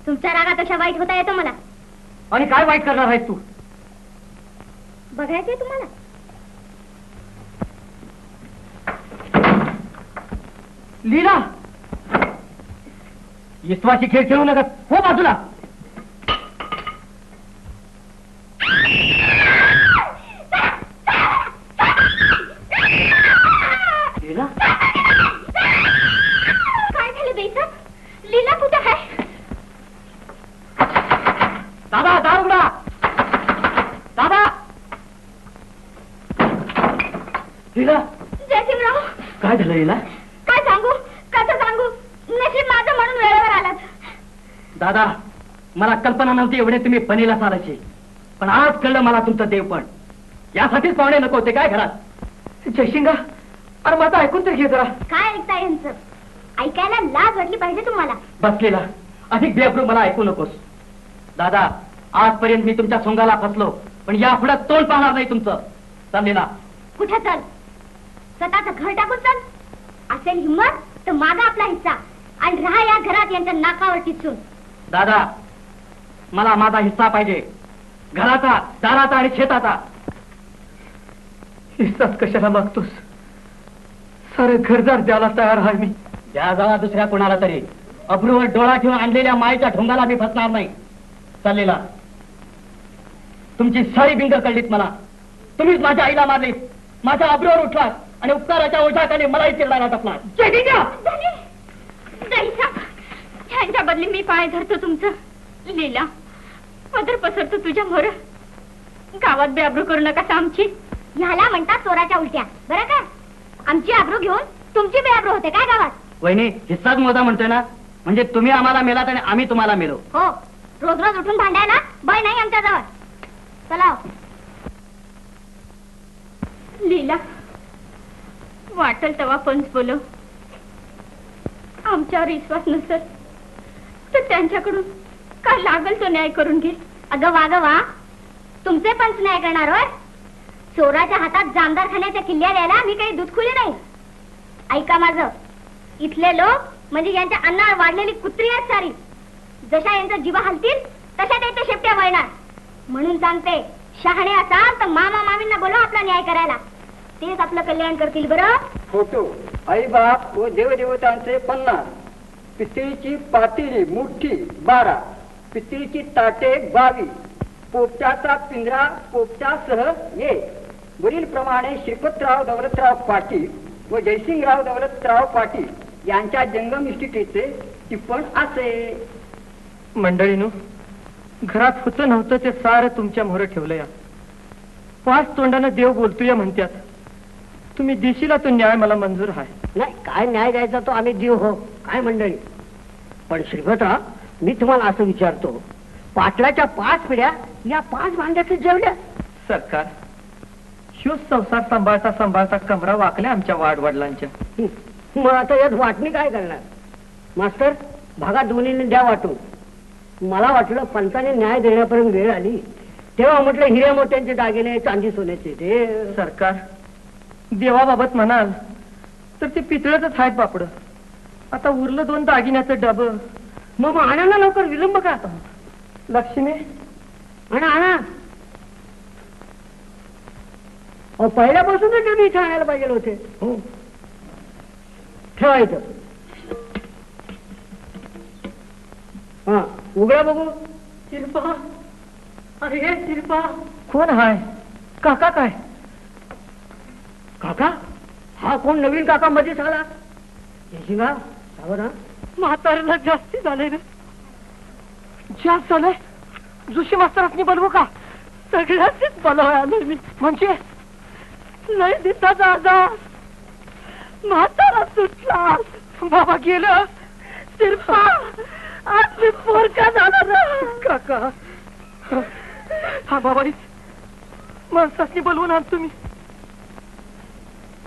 तुमच्या रागापेक्षा वाईट होता येतो मला. आणि काय वाईट करणार आहेस तू? बघायचंय तुम्हाला? लीला विश्वासी खेळ खेळू नका. हो बाजूला. लीला काय झालं बेसा? लीला कुठं आहे? दादा दार उघडा. दादा. लीला जयसिंगराव काय झालं? लीला काय सांगू कसं सांगू? नशीब माझं म्हणून वेळेवर आलात. दादा मला कल्पना नव्हती एवढे तुम्ही बनेला चालायचे. पण आज कळलं मला तुमचं देवपण. यासाठीच पाहुणे नको होते काय घरात? जयसिंगा अरे माझं ऐकून तर घे जरा. काय ऐकता यांचं? ऐकायला लाज वाटली पाहिजे तुम्हाला. बसलेला अधिक बेअब्रू मला ऐकू नकोस. दादा आजपर्यंत मी तुमच्या सोंगाला फसलो पण यापुढे तोंड पाहणार नाही तुमचं. चाललेला कुठे चल? स्वतःच घर टाकून चल. असेल हिंमत तर मागा आपला हिस्सा आणि राहा या घरात यांच्या नाकावर टिचून. दादा मला माझा हिस्सा पाहिजे. घराचा दाराचा आणि शेताचा. हिस्साच कशाला मागतोस? सारे घरदार द्यायला तयार आहे मी. द्या जावा दुसऱ्या कोणाला तरी. अब्रूवर डोळा ठेवून आणलेल्या मायेच्या ढोंगाला मी फसणार नाही. चाललेला तुमची सारी बिंग कळलीत मला. तुम्हीच माझ्या आईला मारलीत. माझ्या अब्रूवर उठलात आणि उपकाराच्या ओझाखाली मलाही चिरडायला टाकला. त्यांच्या बदली मी पाय धरतो तुमचं. लीला, पदर पसरतो तुझ्या मोर. गावात बेआबरू करू नका आमची. ह्याला म्हणतात चोराच्या उलट्या. बरं का, आमची आबरू घेऊन तुमची बेआबरू होते काय गावात? वहिनी, हिस्साच मोजा म्हणतोय ना, म्हणजे तुम्ही आम्हाला मेलात आणि आम्ही तुम्हाला मेलो. हो, रोज रोज उठून भांडायला बळ नाही आमच्या जवळ. चला. लीला, वाटल तेव्हा पंच बोलव. आमच्यावर विश्वास नसेल तर त्यांच्याकडून काय लागल तो न्याय करून घे. अगं वा, तुमचे पंच न्याय करणार होय? चोराच्या हातात जामदार खाण्याच्या किल्ल्या द्यायला मी काही दूधखुली नाही. ऐका माझं, इथले लोक म्हणजे यांच्या अन्नावर वाढलेली कुत्री आहेत सारी. जशा यांचा जीवा हलतील तशा त्यांच्या शेपट्या वळणार. म्हणून सांगते, शहाणे असाल तर मामा मामींना बोलवा आपला न्याय करायला. तेच आपलं कल्याण करतील. बरं, फोटो आई बाप व देवदेवतांचे 50, पितळीची पातेली मुठ्ठी 12, पितळीची ताटे 22, पोपटाचा पिंजरा पोपटासह 1. वरील प्रमाणे श्रीपतराव दौलतराव पाटील व जयसिंगराव दौलतराव पाटील यांच्या जंगम इस्टेटीचे टिप्पण असे. मंडळीनो, घरात होतं नव्हतं ते सारं तुमच्या मोहर ठेवलं या. 5 तोंडानं देव बोलतोय म्हणतात. तुम्ही देशीला तो न्याय मला मंजूर आहे. नाही, काय न्याय द्यायचा तो आम्ही देऊ. हो काय मंडळी, पण श्रीपतराव, मी तुम्हाला असं विचारतो, पाटलाच्या 5 पिढ्या या 5 भांड्याचे जेवल्या. सरकार, शिव संसार सांभाळता सांभाळता कमरा वाकल्या आमच्या वाडवडिलांच्या. मग आता यात वाटणी काय करणार? मास्टर, भागात दोन्हीने द्या वाटून. मला वाटलं पंचाने न्याय देण्यापर्यंत वेळ आली तेव्हा म्हटलं हिरे मोत्यांचे दागिने चांदी सोन्याचे ते. सरकार, देवाबाबत म्हणाल तर ते पितळच आहेत बापड. आता उरलं 2 दागिन्याचं डब. मग आणा ना लवकर, विलंब का? लक्ष्मी, आणा. पहिल्यापासूनच डबे इथे आणायला पाहिजे होते. हो, ठेवायचं. हा, उघडा बघू. शिल्पा, अरे शिल्पा, कोण हाय? काका काय? काका? हा कोण नवीन काका मध्येच आला? जयसिंगराव, सावधान. म्हाताऱ्याला जास्ती झालंय रे. जास्त झालंय. जोशी मास्तरांनी बोलवू का? सगळ्याच बोलवाय आलोय मी. म्हणजे लय दिवसाचा आजार. म्हातारा सुटला, बाबा गेलं. शिल्पा, आज मी पोरका झाला ना. काका, हा बाबा माणसांनी बोलवून आण तुम्ही.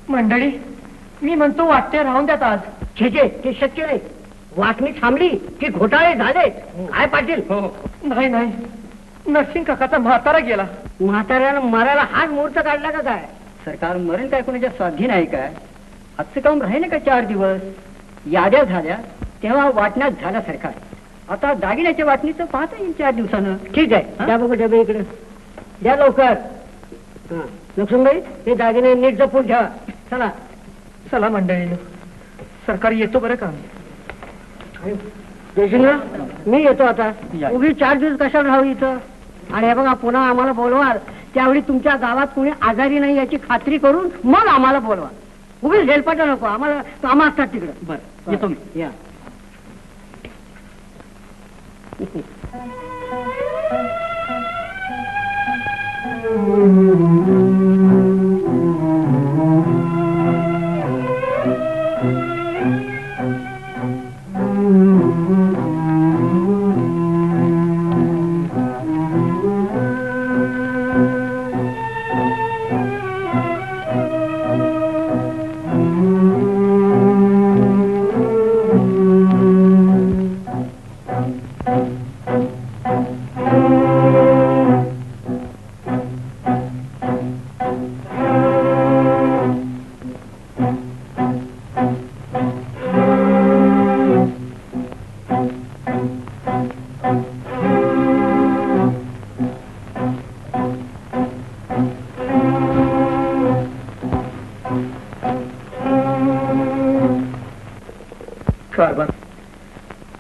मंडळी, मी म्हणतो वाटते राहून द्यात आज. छे, ते शक्य नाही. वाटणी थांबली की घोटाळे झाले. काय पाटील? नाही, नरसिंग काकाचा म्हातारा गेला. म्हाताऱ्यानं मरायला हाच मुहूर्त काढला का काय? सरकार मरण काय कोणाच्या स्वाधीन आहे काय? आजचं काम राहिले का 4 दिवस? याद्या झाल्या तेव्हा वाटण्यात झाला सरकार. आता दागिन्याच्या वाटणीचं पाहता येईल 4 दिवसानं. ठीक आहे, द्या बघू डबे इकडे. द्या लवकर. लक्ष्मीबाई, हे दागिने नीट जपून ठेवा. चला मंडळीनं, सरकार येतो बरं का? जयसिंगराव, मी येतो आता. उगीच 4 दिवस कशाला राहू इथं? आणि हे बघा, पुन्हा आम्हाला बोलवाल त्यावेळी तुमच्या गावात कोणी आजारी नाही याची खात्री करून मग आम्हाला बोलवा. उगीच हेलपाटा नको. आम्हाला कामं असतात तिकडे. बरं, येतो मी. या. कारभार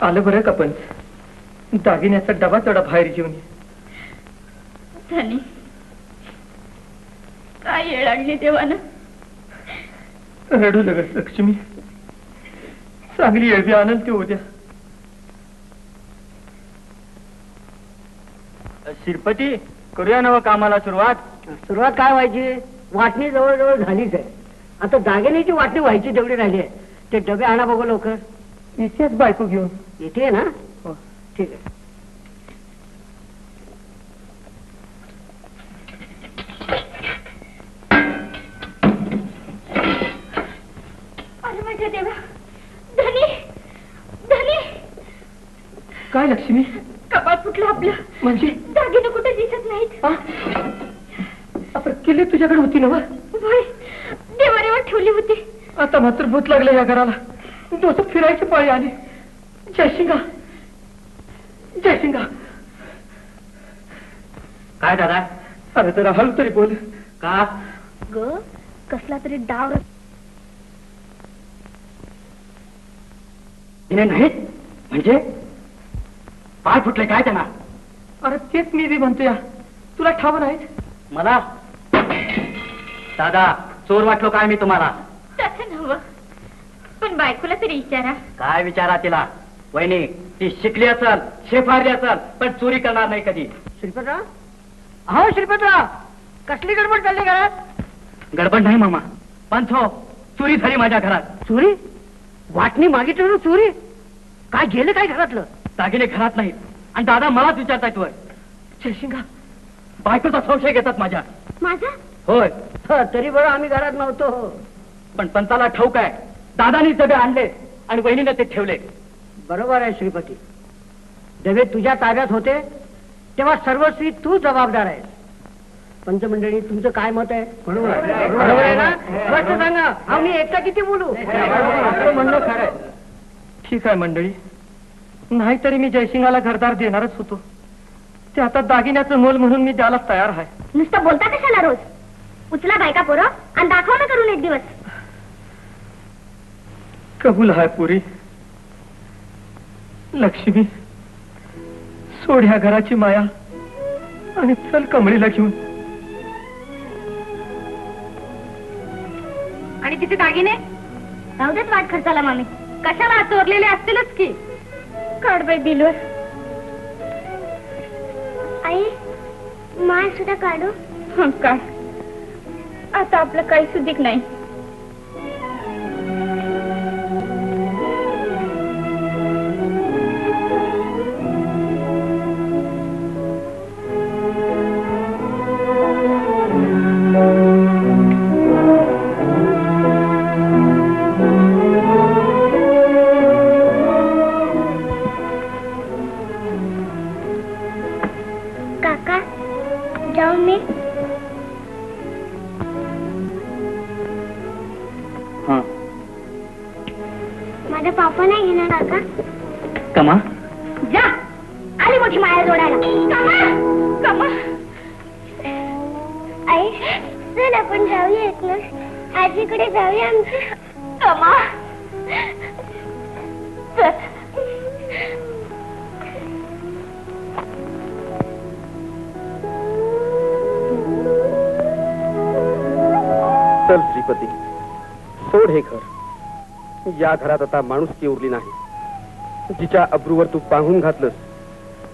आलं बरं का? पण दागिन्याचा डबा तेवढा बाहेर घेऊन ये. धनी, काय येळ आणली देवानं. रडू लगस लक्ष्मी. चांगली एळवी आणल ती उद्या. शिरपती करूया नव कामाला सुरुवात. सुरुवात काय व्हायची? वाटणी जवळजवळ झालीच आहे. आता दागिन्याची वाटणी व्हायची तेवढी राहिली आहे. ते डबे आणा बघू लवकर. इथेच बायको घेऊन. इथे आहे ना? हो ठीक आहे. अरे माझ्या देवा, धनी धनी, काय लक्ष्मी? कपाळ फुटलं आपलं. म्हणजे दागिने कुठे दिसत नाहीत. आपण किल्ली तुझ्याकडे होती ना? होय, देवाऱ्यावर ठेवली होती. आता मात्र भूत लागलं या घराला. डोसं फिरायची पाळी आली. जयसिंगा, जयसिंगा. काय दादा? अरे जरा हळू तरी बोल. का ग कसला तरी डाव नाही म्हणजे पाय फुटले काय त्यांना? अरे तेच मी बी म्हणतोय. तुला ठाव नाही? मला दादा चोर वाटलो काय मी तुम्हाला? तसं नव्हं, पण बायकोला तरी विचारा. काय विचारा तिला? वहिनी ती शिकली असल, शेफारली असल, पण चोरी करणार नाही कधी. श्रीपतराव, हो श्रीपतराव, कसली गडबड चालली घरात? गडबड नाही मामा, पण चोरी झाली माझ्या घरात. चोरी? वाटणी मागितली ना चोरी? काय गेलं काय घरातलं? दागिने घरात नाहीत आणि दादा मलाच विचारतायत वर. जयसिंगा, बायकोचा संशय घेतात माझ्या. माझा? होय. तरी बरं आम्ही घरात नव्हतो. पण पंचाला ठाऊक आहे, दादानी डबे आणले आणि वहिनीने ते ठेवले. बरोबर आहे श्रीपती. डबे तुझ्या ताब्यात होते तेव्हा सर्वस्वी तू जबाबदार आहेस. पंचमंडळी तुमचं काय मत आहे? बरोबर आहे ना? स्पष्ट सांगा. आम्ही एकटा किती बोलू? आपलं म्हणणं खरं आहे. ठीक आहे मंडळी, नाहीतरी मी जयसिंगाला घरदार देणारच होतो. ते आता दागिन्याचं मोल म्हणून मी द्यायला तयार आहे. नुसतं बोलता कशाला रोज? उचला बायका पोरं आणि दाखवा ना करून एक दिवस. कबूल आहे पुरी. लक्ष्मी, सोड ह्या घराची माया आणि चल कमळीला घेऊन. आणि तिचे दागिने राहू देत वाट खर्चाला मामी. कशाला चोरलेले असतीलच की. काढ बाई बिलवर. आई माळ सुद्धा काढू? काढ. आता आपलं काही सुधीक नाही. काका जाऊन मी. माझा पापा नाही घेणार काका? कमा जा, आली मोठी माया जोडायला. कमा कमा. आई चल आपण जाऊयात ना, आजीकडे जाऊया आमच्या. कमा चल. चल श्रीपती, सोड हे घर. या घरात आता माणुसकी उरली नाही. जिच्या अब्रूवर तू पाहून घातलंस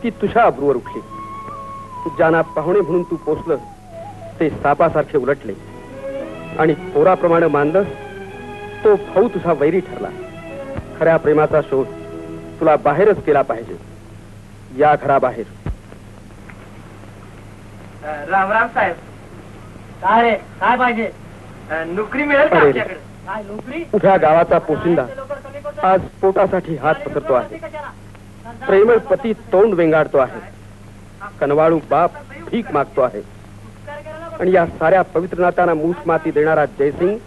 ती तुझ्या अब्रूवर उठली. ज्यांना पाहुणे म्हणून तू पोचलंस ते सापासारखे उलटले आणि पोराप्रमाणे मानलं तो भाऊ तुझा वैरी ठरला. खऱ्या प्रेमाचा शोध तुला बाहेरच केला पाहिजे, या घराबाहेर. राम राम साहेब. काय रे, काय पाहिजे? नोकरी मिळेल का अरे. आपल्याकडे? काय नोकरी? उभ्या गावाचा पोशिंदा आज पोटासाठी हात पसरतो आहे. प्रेमळ पती तोंड वेंगाडतो आहे. कनवाळू बाप भीक मागतो आहे. आणि या साऱ्या पवित्र नात्यांना मूठ माती देणारा जयसिंग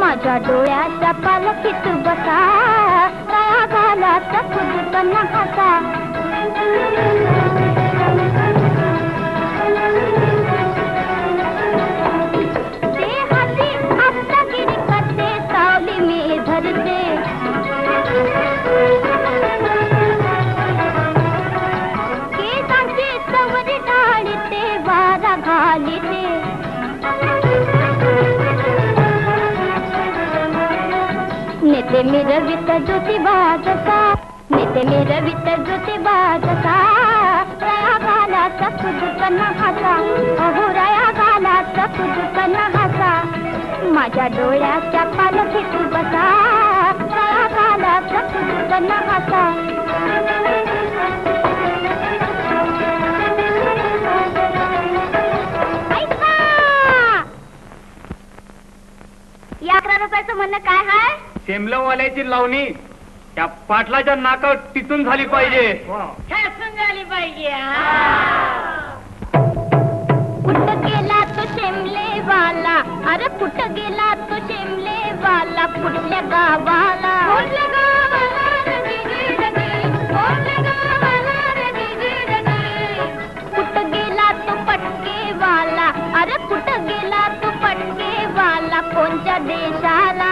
माझ्या डोळ्याच्या पालखीत बसा, तया घालात खुदकन हाता. ते हाती आत्तागिरी करते केसांची चवरी डाळीते वारा घालीते नेते मिरवित ज्योतिबा जसा नेते मिरवित ज्योतिबा जसा रया गालाचा कुदुकन हासा अहो रया गालाचा कुदुकन हासा माझ्या डोळ्याच्या पालखीत बसा रया गालाचा कुदुकन हासा ऐका या 11 रुपयाचं म्हणणं काय हाय सेमलवाल्याची लावणी त्या पाटलाच्या नाकावर टिचून झाली पाहिजे. झाली पाहिजे कुठं गेला तो शेमले वाला अरे कुठं गेला तो शेमले वाला कुठल्या गावाला कुठं गेला तो पटके वाला अरे कुठं गेला तो पटके वाला कोणत्या देशाला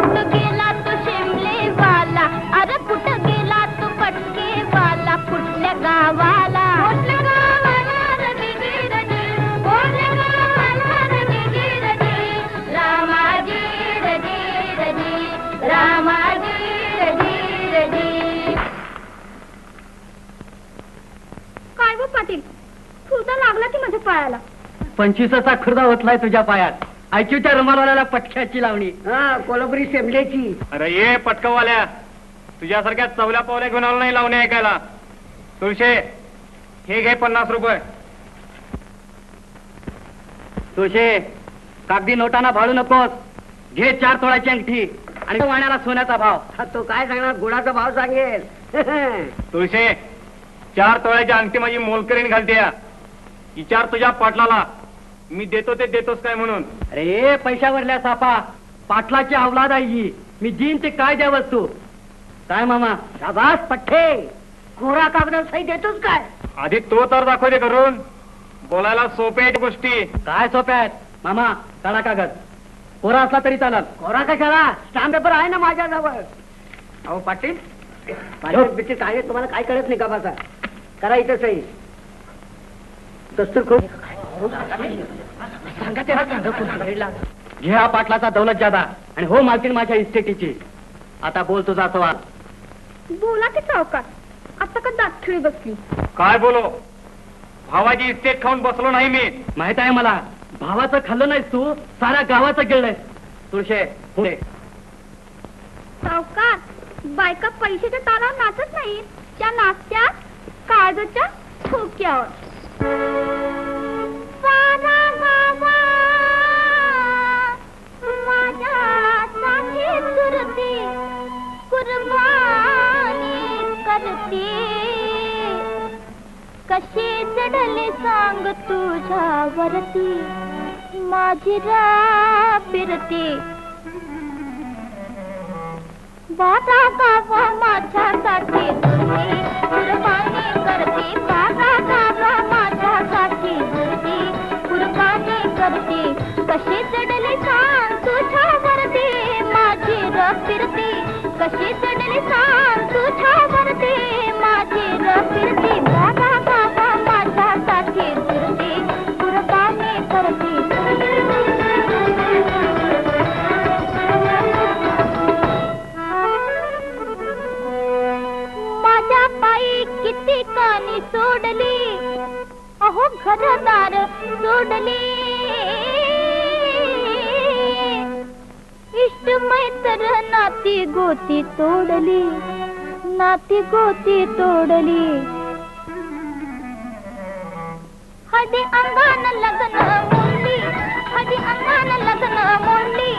कुठं गेला तो शेमले वाला अरे कुठं गेला तो पटके वाला कुठल्या गावाला रामाजी रामाजी काय गो पाटील तुझा लागला की माझ्या पायाला 25चा खुर्दा होतलाय तुझ्या पायात ऐकूच्या रुमालाला पटक्याची लावणी हा कोल्हापुरी शेमल्याची अरे ये पटकवाल्या तुझ्यासारख्या चवल्या पावल्या घेऊन आलो नाही लावणी ऐकायला. तुळशे हे घे 50 रुपये. तुझे कागदी नोटाना भाळू नकोस घे 4 तोळाची अंगठी आणि वाण्याला सोन्याचा भाव हा, तो काय सांगणार गुणाचा भाव सांगेल तुळशे 4 तोळ्याची अंगठी माझी मोलकरीन घालते या. विचार तुझ्या पाटलाला मी देतो ते देतोस काय म्हणून. अरे पैशावरल्या सापा पाटलाची अवलाद आहे ही. मी जीन ते काय द्या वस्तू काय मामा शाबास पठ्ठे कोरा कागदात सही देतोच काय आधी तो तर दाखव दे करून बोलायला सोप्या आहेत गोष्टी. काय सोप्या आहेत मामा काळा कागद कोरा असला तरी चालत. कोरा कशाला स्टॅम्प पेपर आहे ना माझ्याजवळ. अहो पाटील माझ्या बिच्ची काय आहे, तुम्हाला काय कळत नाही का बसा करा इथं सही दस्तूर खूप घे हा पाटलाचा दौलत जादा आणि हो मालकीण माझ्या इस्टेटीची. आता बोल तुझा सवाल. बोला की सावकार आता का दाखळी बसली काय बोलो भावाची इस्टेट खाऊन बसलो नाही मी. माहित आहे मला भावाचं खाल्लं नाहीस तू साऱ्या गावाचं गिळलंयस. तुळशे पुढे सावकार बायका पैशाच्या तारावर नाचत नाही त्या नाचत्यात काळजाच्या ठोक्यावर. सारा गावा माझ्यासाठी सुरते कुर्बानी करते कशी चढले सांग तुझ्यावरती माझी रा फिरते. बारा गावा माझ्यासाठी सुरते कुर्बानी करते बारा गावा माझ्यासाठी सुरते कुर्बानी करते कशी चढली सांग तुझ्यावरती माझी र फिरते कशी चढली सांग तुझ्यावरती माझी र फिरते बारा गावा माझ्यासाठी सुरते कुर्बानी करते. माझ्या पायी किती कानी सोडली अहो घरदार सोडली इष्ट मैत्र नाती गोती तोडली नाती गोती तोडली. हळदी अंगान लग्न मोडली हळदी अंगान लग्न मोडली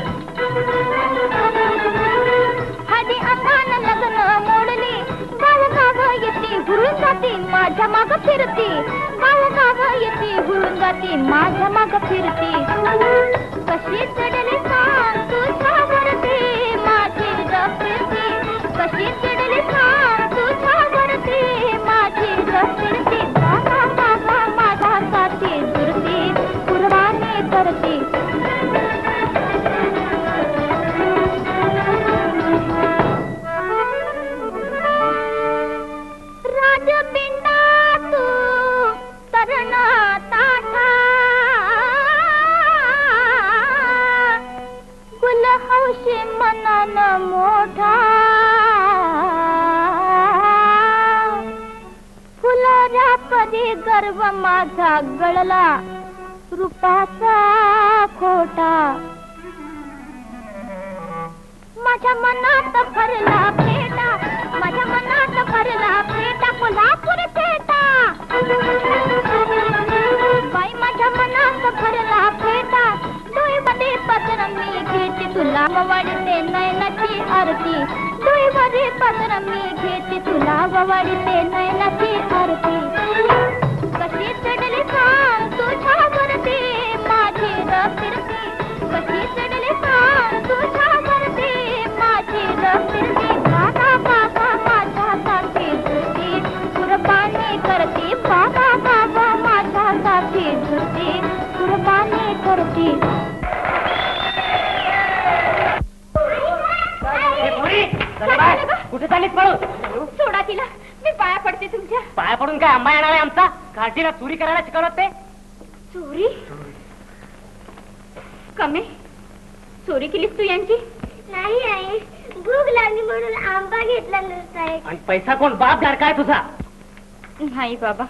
माग फिरती गाव येते हुळून जाते माझ्या माग फिरती कशी चढली सांग तुझ्यावरती माझी ग फिरती कशी चढली सांग तुझ्यावरती माझी ग फिरती बाबा बाबा माझा साथी दुरती कुर्बानी करती राजपिंडा तू तरण ताठा गुल हौशी मनान मोठा फुलाऱ्या पदी गर्व माझा गळला रूपाचा खोटा माझ्या मनात भरला फेटा माझ्या मनात भरला फेटा कोल्हापूर फेटा बाई माझ्या मनात भरला फेटा डोईमध्ये पत्र मी घेते तुला ववाडते नयनाची आरती डोईमध्ये पत्र मी घेते तुला ववाडते नयनाची आरती कशी चढली सांग तुझ्यावरती माझी ग फिरती कशी चढली सांग तुझ्यावरती माझी ग फिरती बाबा बाबा माझ्या साथी धुती कुर्बानी करती बाबा बाबा माझ्या साथी धुती कुर्बानी करती कुठे चालीस पळून सोडा तिला मी पाया पडते तुमच्या पाया पडून काय आंबा येणार आहे आमचा घाटीला चोरी करायला शिकवत ते चोरी कमे चोरी केलीस तू यांची नाही आई भूक लागली म्हणून आंबा घेतला नसताय आणि पैसा कोण बाप घर काय तुझा नाही बाबा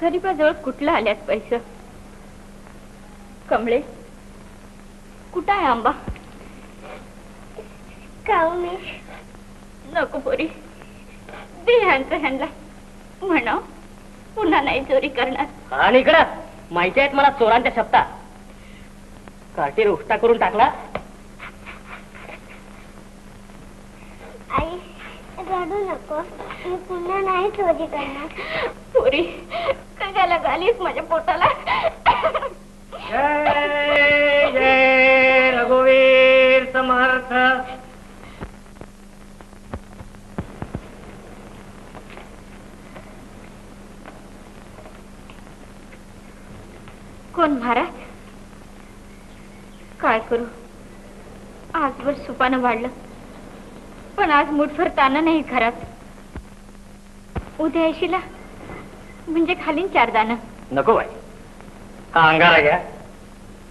गरीबाजवळ कुठला आल्यात पैसे कमळे कुठं आहे आंबा काउमेश नको पोरी दे ह्यांना म्हणा पुन्हा नाही चोरी करणार आणि इकडं माहिती आहेत मला चोरांच्या शब्दा काठी उष्टा करून टाकला आई रडू नको मी पुन्हा नाही चोरी करणार पोरी कशाला घालीस माझ्या पोटाला जय जय रघुवीर समर्थ कोण महाराज काय करू आजवर सुपानं वाढलं पण आज मुठभर ताना नाही घरात उद्या येशीला म्हणजे खालीन 4 दाणं नको बाई हा अंगारा घ्या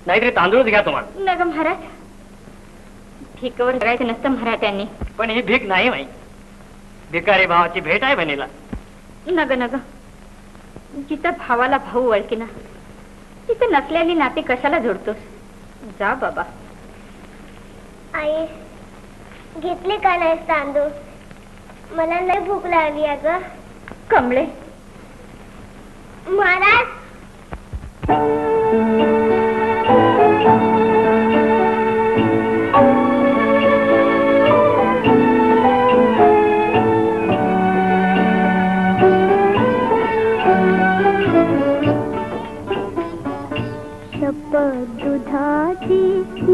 नाहीतरी तांदूळच घ्या तुम्हाला नग महाराज ठिकावर करायचं नसतं महाराजांनी पण ही भीक नाही बाई भिकारी भावाची भेट आहे बहिणीला नग नग जिथं भावाला भाऊ ओळखीना तिथं नसलेली नाते कशाला जोडतोस जा बाबा आई घेतले का नाही तांदूळ मला लय भूक लागली अगं कमळे महाराज शपथ दुधाची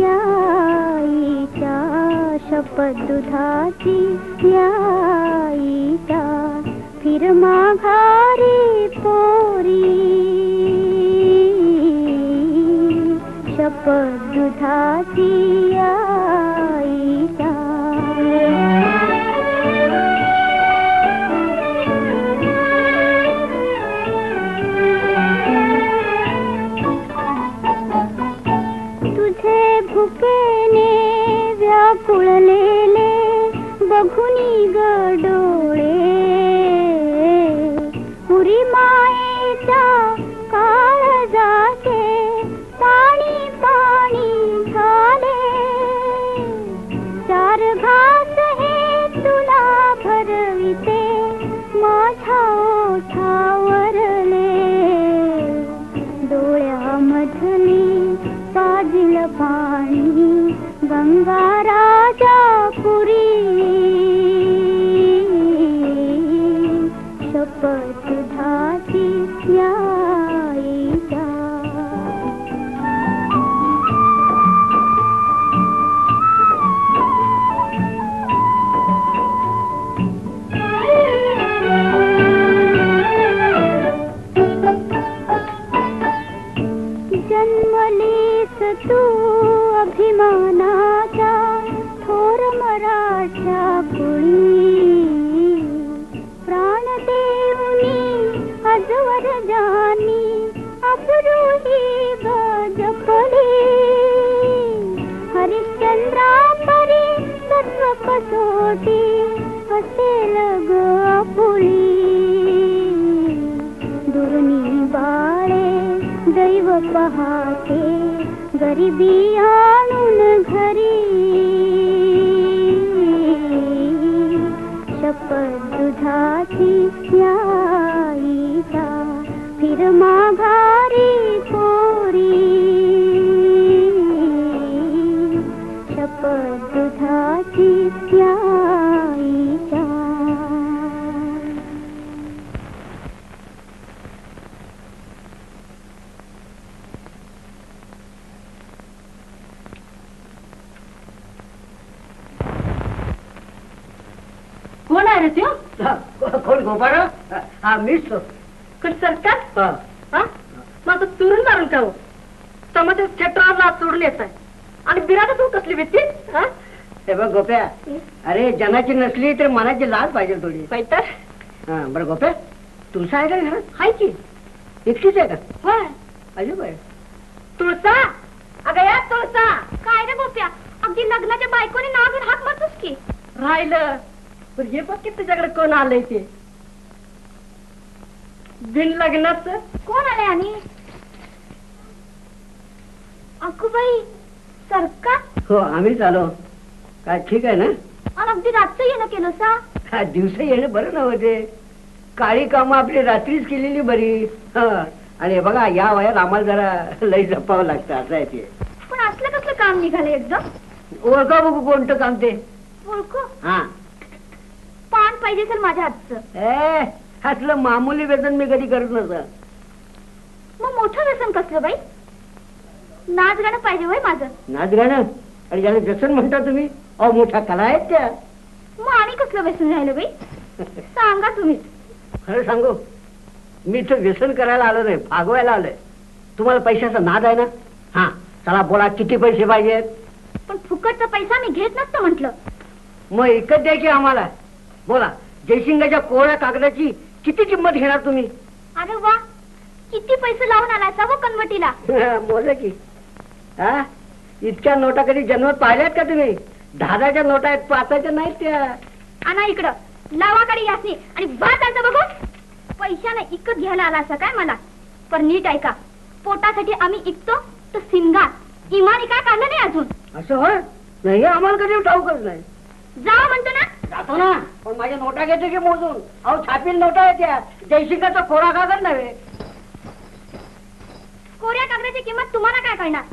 याईच्या शपथ दुधाची याईच्या फिर माघारी पोरी शपथ दुधाची आईच्या तुझे भुकेने व्याकुळलेले बघुनी ग डोळे पुरी मायेच्या काळजाचे पाणी पाणी झाले 4 घास हे तुला भरविते माझ्या ओठावरले डोळ्यामधली पाजिल पाणी गंगा राजापुरी शपथ काठ्या कुळी प्राण देऊनी अजवर जानी अब्रुही गजपली हरिश्चंद्रा परी सर्व कसोटी असेल ग आपुली दुर्नी बाळे दैव पहाते गरिबी आणून घरी शपथ दुधाची आईचा फिर माघारी पोरी शपथ दुधाची आईचा. कोण आहे रे त्यो? कोण गोपाळ? हा मीच तो. पण सरकार हा. हा माझं चुरून मारून का हो समाजात क्षेत्राला सोडले आहे आणि बिराला तू कसली भीती हा हे बघ गोप्या, अरे जनाची नसली तर मनाची लाज पाहिजे थोडी. तर हा बरं गोप्या, तुळसा आहे का घरात? हाय की एकटीच आहे का? होय अजून बाय तुळसा अगं या तुळसा काय रे गोप्या अगदी लग्नाच्या बायकोने नाव घेऊन हाक मारतोस की राहिलं पण हे बघ की तुझ्याकडे कोण आलंय ते बिन लग्नाच कोण आले आणि अकुबाई सरकार हो आम्हीच आलो. काय ठीक आहे ना? आणि अगदी रातचं येणं केलं सा हा दिवस येणं बरं नव्हते. काळी कामं आपली रात्रीच केलेली बरी. हा आणि हे बघा या वयात आम्हाला जरा लई जपावं लागतं असं आहे ते. पण असलं कसलं काम निघालं एकदम ओळखा बघू कोणतं काम ते. ओळखू हा पान पाहिजे सर माझ्या हातचं असलं मामूली व्यसन मी कधी करत नसतं. मग मोठं व्यसन कसलं बाई नाच गाणं पाहिजे होय माझं नाच गाणं आणि ज्याला व्यसन म्हणता तुम्ही अहो मोठ्या कला आहेत त्या. मग आणि कसलं व्यसन राहिलं बाई सांगा तुम्ही खरं सांगू मी इथं व्यसन करायला आलो नाही भागवायला आलोय. तुम्हाला पैशाचा नाद आहे ना? हा चला बोला किती पैसे पाहिजेत? पण फुकटचा पैसा मी घेत नसतं म्हटलं. मग एकच द्यायची आम्हाला. बोला जयसिंगाच्या कोवळ्या कागदाची किती किंमत घेणार तुम्ही? अरे वा किती पैसे लावून आला व कन्वटीला बोला की. हा इतक्या नोटा कधी जन्मात पाहिल्यात का तुम्ही? 10च्या नोटा आहेत 5च्या नाहीत त्या. आणा इकडं लावाकडे यासनी आणि बाजाचं बघू पैशाने इकत घ्यायला आला असं काय मला. पण नीट ऐका पोटासाठी आम्ही इकतो तर सिंगार इमानी काय काढलं नाही अजून. असं होय? नाही आम्हाला कधी ठाऊकच नाही. जावा म्हणतो ना. जातो ना पण माझ्या नोटा घेते की मोजून. अहो छापील नोटा आहेत त्या. जयसिंगाचा कोरा कागद नव्हे. कोऱ्या कागदाची किंमत तुम्हाला काय कळणार?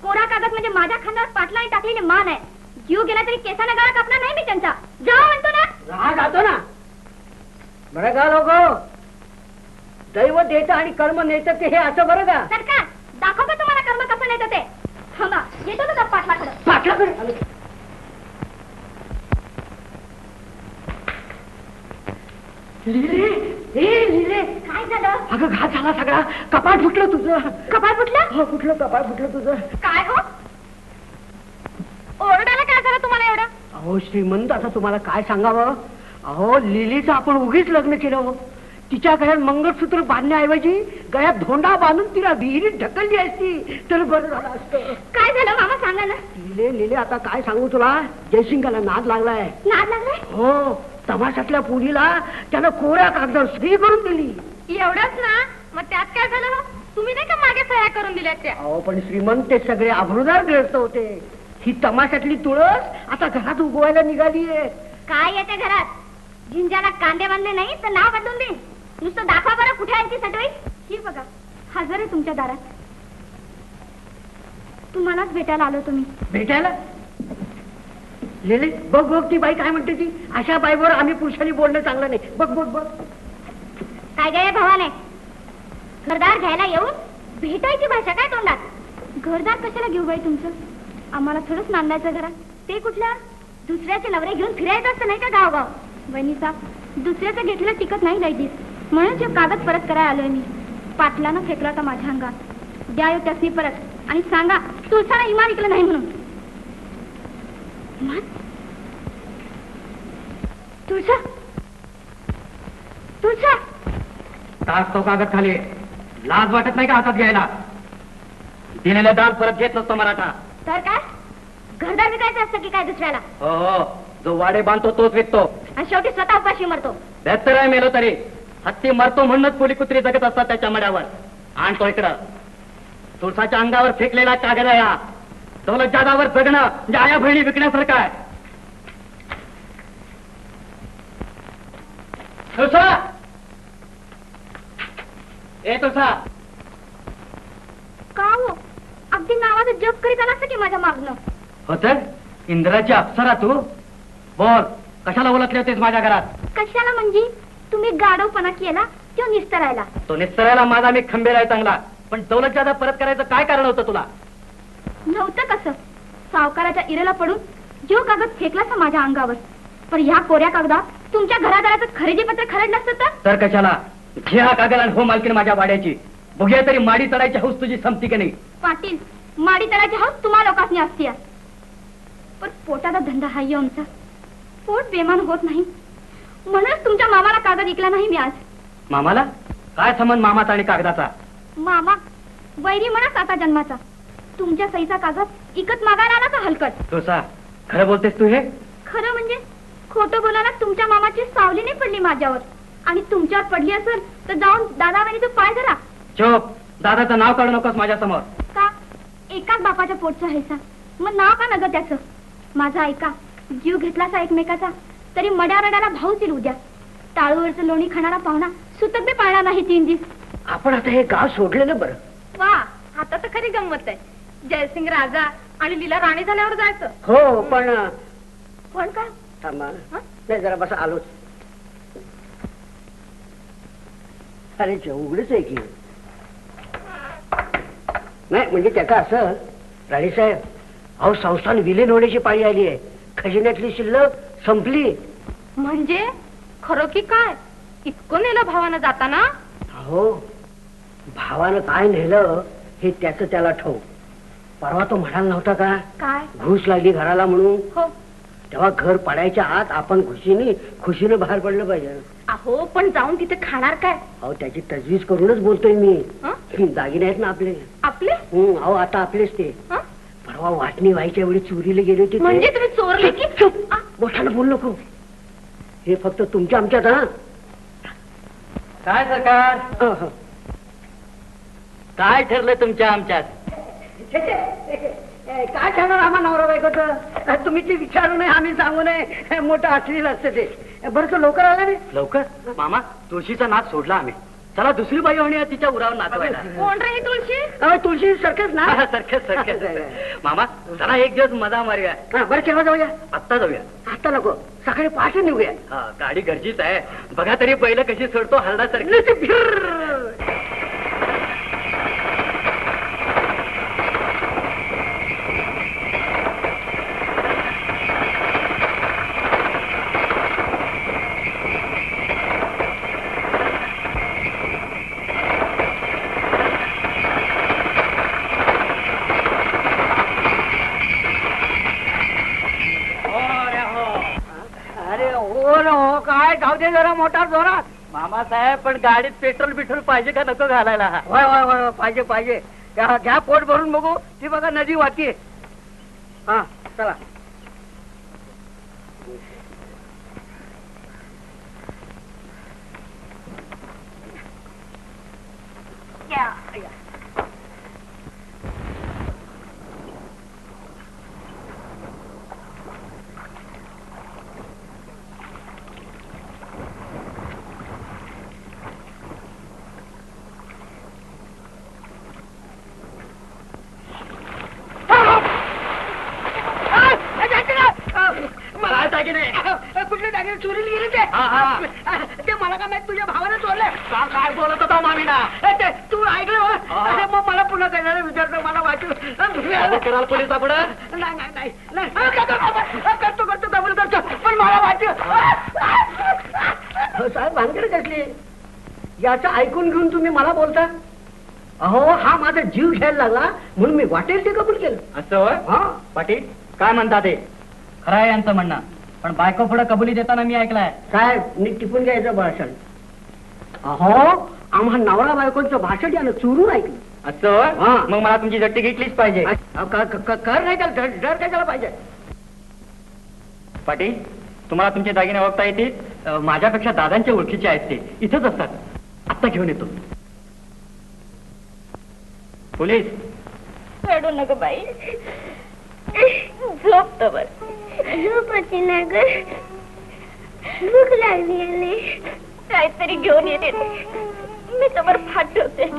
कोरा कागद म्हणजे माझ्या खांद्यावर पाटलाने टाकलेले मान आहे. जीव गेला तरी केसाला गळा कापणार नाही मी त्यांचा. जावा म्हणतो ना. राहा जातो ना. बरं का लोक दैव देत आणि कर्म नेत ते हे असं बरं का? सरकार दाखव का तुम्हाला कर्म कसं नेतं ते. थांबा येतो तुझा पाटलाकडे. पाटलाकडे लिहिले काय झालं? अगं घात झाला सगळा. कपाट फुटलं तुझं. कपाळ फुटलं? हो फुटलं कपाट फुटलं तुझं. काय हो ओरडायला काय झालं तुम्हाला एवढं? अहो श्रीमंत आता तुम्हाला काय सांगावं. अहो लिलीचं आपण उगीच लग्न केलं हो. तिच्या गळ्यात मंगळसूत्र बांधण्याऐवजी गळ्यात धोंडा बांधून तिला विहिरीत ढकलली असती तर बरं झालं असतं. काय झालं मामा सांगा ना. लिले आता काय सांगू तुला. जयसिंगाला नाद लागलाय. नाद लागलाय? हो तमाशातल्या पुरीला त्यानं कोऱ्या कागदावर सही करून दिली. एवढंच ना मग त्यात काय झालं हो? तुम्ही नाही का मागे सह्या करून दिल्या त्या? अहो पण श्रीमंत ते सगळे आभरुदार ग्रस्त होते. ही तमाशातली तुळस आता घरात उगवायला निघालीये. काय येते घरात झिंजाला कांदे बांधले नाही तर नाव बदलून दे. नुसतं दाखवा बरं कुठे आहे ती सटवी. ही बघा हजर आहे तुमच्या दारात. तुम्हालाच भेटायला आलो तुम्ही. भेटायला? लेले बघ बघ ती बाई काय म्हणते ती. अशा बाईवर आम्ही पुरुषांनी बोलणं चांगलं नाही. बघ बघ बघ काय गे भावाने घरदार घ्यायला येऊन भेटायची भाषा काय तोंडात. घरदार कशाला घेऊ बाई तुमचं. आम्हाला थोडंच नांदायचं घरात. ते कुठल्या दुसऱ्याचे नवरे घेऊन फिरायचं असतं नाही का गावगाव. बहिणी साहेब दुसऱ्याचं घेतलेलं टिकत नाही जायची म्हणून जे कागद परत करायला आलोय मी. पाटलानं फेकला होता माझ्या अंगात. द्या यो त्यासनी परत आणि सांगा तुळसाला इमान इकलं नाही म्हणून. तुळसा तुळसा टाक तो कागद खाली. लाज वाटत नाही का हातात घ्यायला? दिलेलं दान परत घेत नसतो मराठा. तर काय घरदार विकायचं असतं की काय दुसऱ्याला? हो हो, जो वाडे बांधतो तोच विकतो. आणि शेवटी स्वतः उपाशी मरतो. बेहतर आहे मेलो तरी. हत्ती मरतो म्हणूनच कोली कुत्री जगत असतात त्याच्या मड्यावर. आणतो इकडं. तुळसाच्या अंगावर फेकलेला कागद आहे हा. दौलत जादावर जगणं म्हणजे आया बहिणी विकण्यासारखं आहे. तुळसा, ए तुळसा, का हो अगदी नावाचं जप करीत आला असं की माझ्या मागणं. हो तर इंद्राची अप्सरा तू. बोल, कशाला ओळखले होतेस माझ्या घरात? कशाला म्हणजे तुम्ही गाढवपणा केला तो निस्तरायला. तो निस्तरायला माझा मी खंबीर आहे चांगला. पण दौलत जादा परत करायचं काय कारण होतं तुला? नव्हतं कसं. सावकाराच्या इरेला पडून जो कागद फेकलासा माझ्या अंगावर. पण ह्या कोऱ्या कागदात तुमच्या घरादाराचं खरेदी पत्र खरड नसतं तर कशाला? घे हा कागद आणि हो मालकीन माझ्या वाड्याची. बघूया तरी माडी चढायची हौस तुझी संपती की नाही. पाटील माडी तळाची हौस तुम्हा लोकांनी असती. पण पोटाचा धंदा हाय आमचा. पोट बेमान होत नाही म्हणूनच तुमच्या मामाला कागद ऐकला नाही मी आज. मामाला काय संबंध मामाचा आणि कागदाचा? मामा वैरी म्हणा साता जन्माचा. तुमच्या सईचा कागद इकत मागायला आला का हलकट? तुळसा, खरं बोलतेस तू हे? खरं म्हणजे खोटं बोलायला तुमच्या मामाची सावली नाही पडली माझ्यावर. आणि तुमच्यावर पडली असेल तर जाऊन दादावानी तो पाय धरा. चोप, दादाचं नाव काढू नकोस माझ्या समोर. का एकाच बापाच्या पोटचा हैसा मग नाव का नग त्याचं? माझा ऐका, जीव घेतलासा एकमेकाचा तरी मड्या रड्याला भाऊच येईल उद्या. टाळूवरचं लोणी खाणारा पाहुणा सुतक बी पाळणार नाही 3 दिवस. आपण आता हे गाव सोडलेलं बरं. वा आता तर खरी गंमत आहे. जयसिंग राजा आणि लीला राणी झाल्यावर जायचं. हो पण पण का थांबा. नाही जरा बस आलोच. अरे उघडच आहे की. नाही म्हणजे त्याचं असं, राणीसाहेब अहो संस्थान विलीन होण्याची पाळी आली आहे. खजिन्यातली शिल्लक संपली. म्हणजे खरं की काय? इतकं नेलं भावानं जाताना? हो, भावानं काय नेलं हे त्याचं त्याला ठाऊक. परवा तो म्हणाला नव्हता का काय? घुस लागली घराला म्हणून. हो. तेव्हा घर पडायच्या आत आपण खुशीने बाहेर पडलं पाहिजे. अहो पण जाऊन तिथे खाणार काय? अहो त्याची तजवीज करूनच बोलतोय मी. हं? दागिने आहेत ना आपले. आपले? अहो आता आपलेच ते. हं? परवा वाटणी व्हायच्या वेळी चोरीला गेले होते. म्हणजे तुम्ही चोरले की? चुप, मोठ्यानं बोल नको. हे फक्त तुमच्या आमच्यात हा. काय सरकार, काय ठरलं तुमच्या आमच्यात? काय ठरणार आम्हा नवरा बायकोचं? तुम्ही ते विचारू नये, आम्ही सांगू नये. मोठं अश्लील असतं ते. बरं तो लवकर आला नाही. लवकर? मामा, तुळशीचा नाच सोडला आम्ही. चला दुसरी बाई होणी तिच्या उरावर नाचवायला. कोण रे ही तुळशी? तुळशी सारखंच ना. सारखंच सारखंच. मामा चला एक दिवस मजा मारूया. बरं केव्हा जाऊया? आत्ता जाऊया. आता नको, सकाळी पहाटे निघूया. हा, गाडी गरजेच आहे. बघा तरी पहिलं कशी सोडतो हलडासारखी. काय जाऊ दे जरा मोठा जोरात. मामा साहेब पण गाडीत पेट्रोल बिट्रोल पाहिजे का नको घालायला? होय होय होय पाहिजे पाहिजे. घ्या पोट भरून बघू. ती बघा नदी वाहतीये. हा चला. कुठले दागिने चोरीला गेले ते मला काय माहित. तुझ्या भावाने चोरले. काय बोलत होता मामीना? तू ऐकलं मग मला पुन्हा देणार विचारतो. मला वाचू कराल पोलीस आपण? नाही करतो कबूल करतो. पण मला वाचू. साहेब भानगड कसली? याचं ऐकून घेऊन तुम्ही मला बोलता? अहो हा माझा जीव घ्यायला लागला म्हणून मी वाटेल ते कबूल केलं. असं होय? हा पाटील काय म्हणता ते? खरं आहे यांचं म्हणणं. पण बायको पुढे कबुली देताना मी ऐकलाय. काय नीट टिपून घ्यायचं भाषण. अहो आम्हा नवरा बायकोंचं भाषण यानं चोरून ऐकलं. असं हा. मग मला तुमची जट्टी घेतलीच पाहिजे. कर नाही तर डर काय झाला पाहिजे. पाटील तुम्हाला तुमचे दागिने ओळखता येतील. माझ्यापेक्षा दादांच्या ओळखीचे आहेत ते. इथंच असतात. आत्ता घेऊन येतो. पोलीस. रडू नका बाई. झोप तर झोपते ना ग. भूक लागली काहीतरी घेऊन येते. मी तर फाटवते.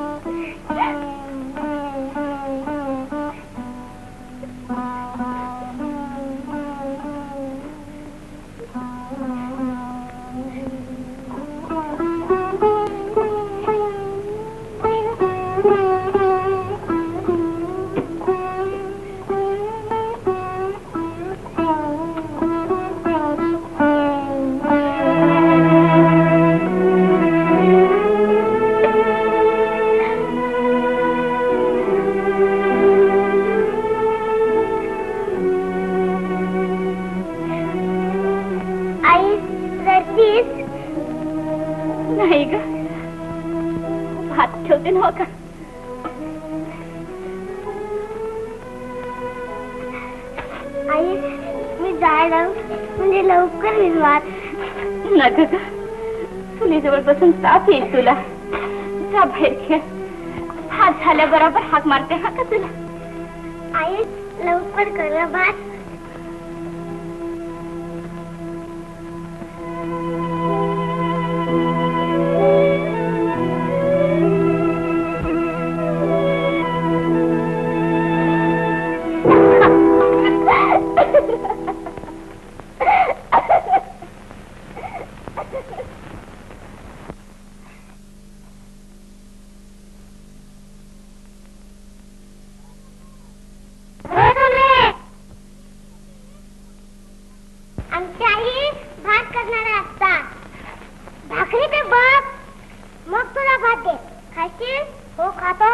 नाही ग भात ठेवते ना का. आई मी जायला म्हणजे लवकर विजवात नका ग. चुलीजवळ बसून ताप येईल तुला. जा बाहेर खेळ. हात झाल्या बरोबर हाक मारते हा का तुला. आई लवकर कर भात. आमची आई भात करणार आहे आता. भाकरी ते बघ मग तुला भात दे. खाशील? हो खातो.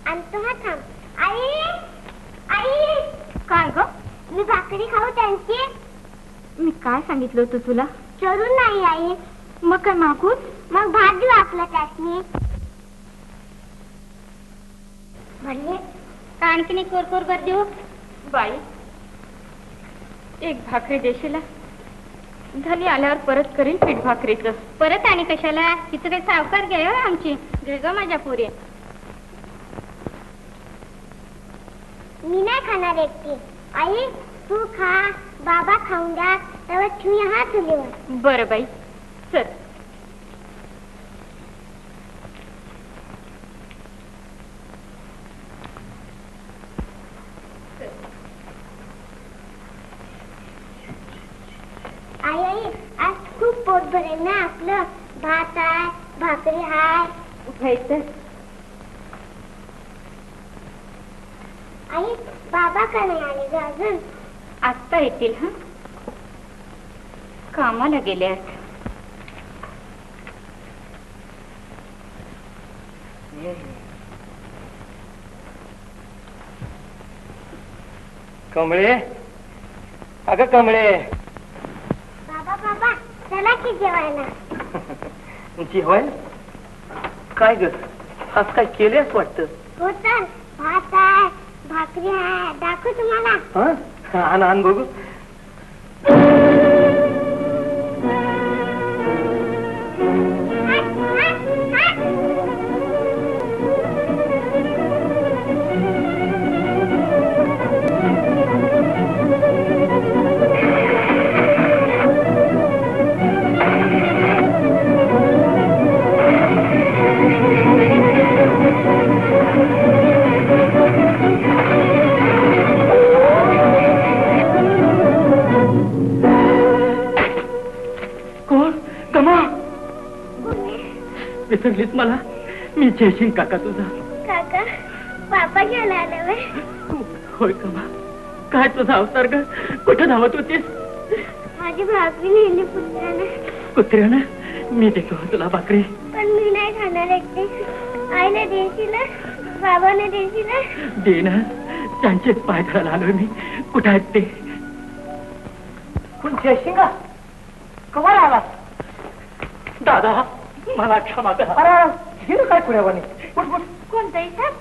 आणतो हा थांब. आई आई काय ग. मी भाकरी खाऊ त्यांची. मी काय सांगितलं होतं तुला. चरून नाही आई. मग काय मागूच. मग भात देऊ आपला त्यासनी. म्हणले का आणखीन एक कोरकोर कर देऊ. बाई एक भाकरी देशील. धनी आल्यावर परत करीन पीठ भाकरीचं. परत आणि कशाला. तिचं काही सावकार घ्याय आमची. घे ग माझ्या पोरी. मी नाही खाणार एकटी. आई तू खा. बाबा खाऊन द्या. तेव्हा ठेवूया हा चुलीवर. बरं बाई चल. आई आई आज खूप पोट भरेल ना आपलं. भात आहे भाकरी हाय. उठायचं. आई बाबा का नाही आले ग अजून. आत्ता येतील. हा कामाला गेले आहेत. कमळे. अगं कमळे. बाबा बाबा चला की जेवायला. जेवाय काय ग. आज काय केलेस वाटतं. हो तर भात आहे भाकरी आहे. दाखवू तुम्हाला. आण आण बघू. विसरलीस मला. मी जयसिंग काका तुझा. काका बाबा घ्यायला आला. होय कमा. काय तुझा अवतार ग. कुठं धावत होतीस. माझी भाकरी नेली कुत्र्यानं. कुत्र्यानं. मी देतो तुला भाकरी. पण मी नाही खाणार एकटी. आईला देशील. बाबांना देशील. दे ना. त्यांचेच पाय धरायला आलोय मी. कुठं आहेत ते. पण जयसिंगा कवर आला दादा मला क्षमा करा. अरे हिरो काय पुण्यावानी कोणतं इथं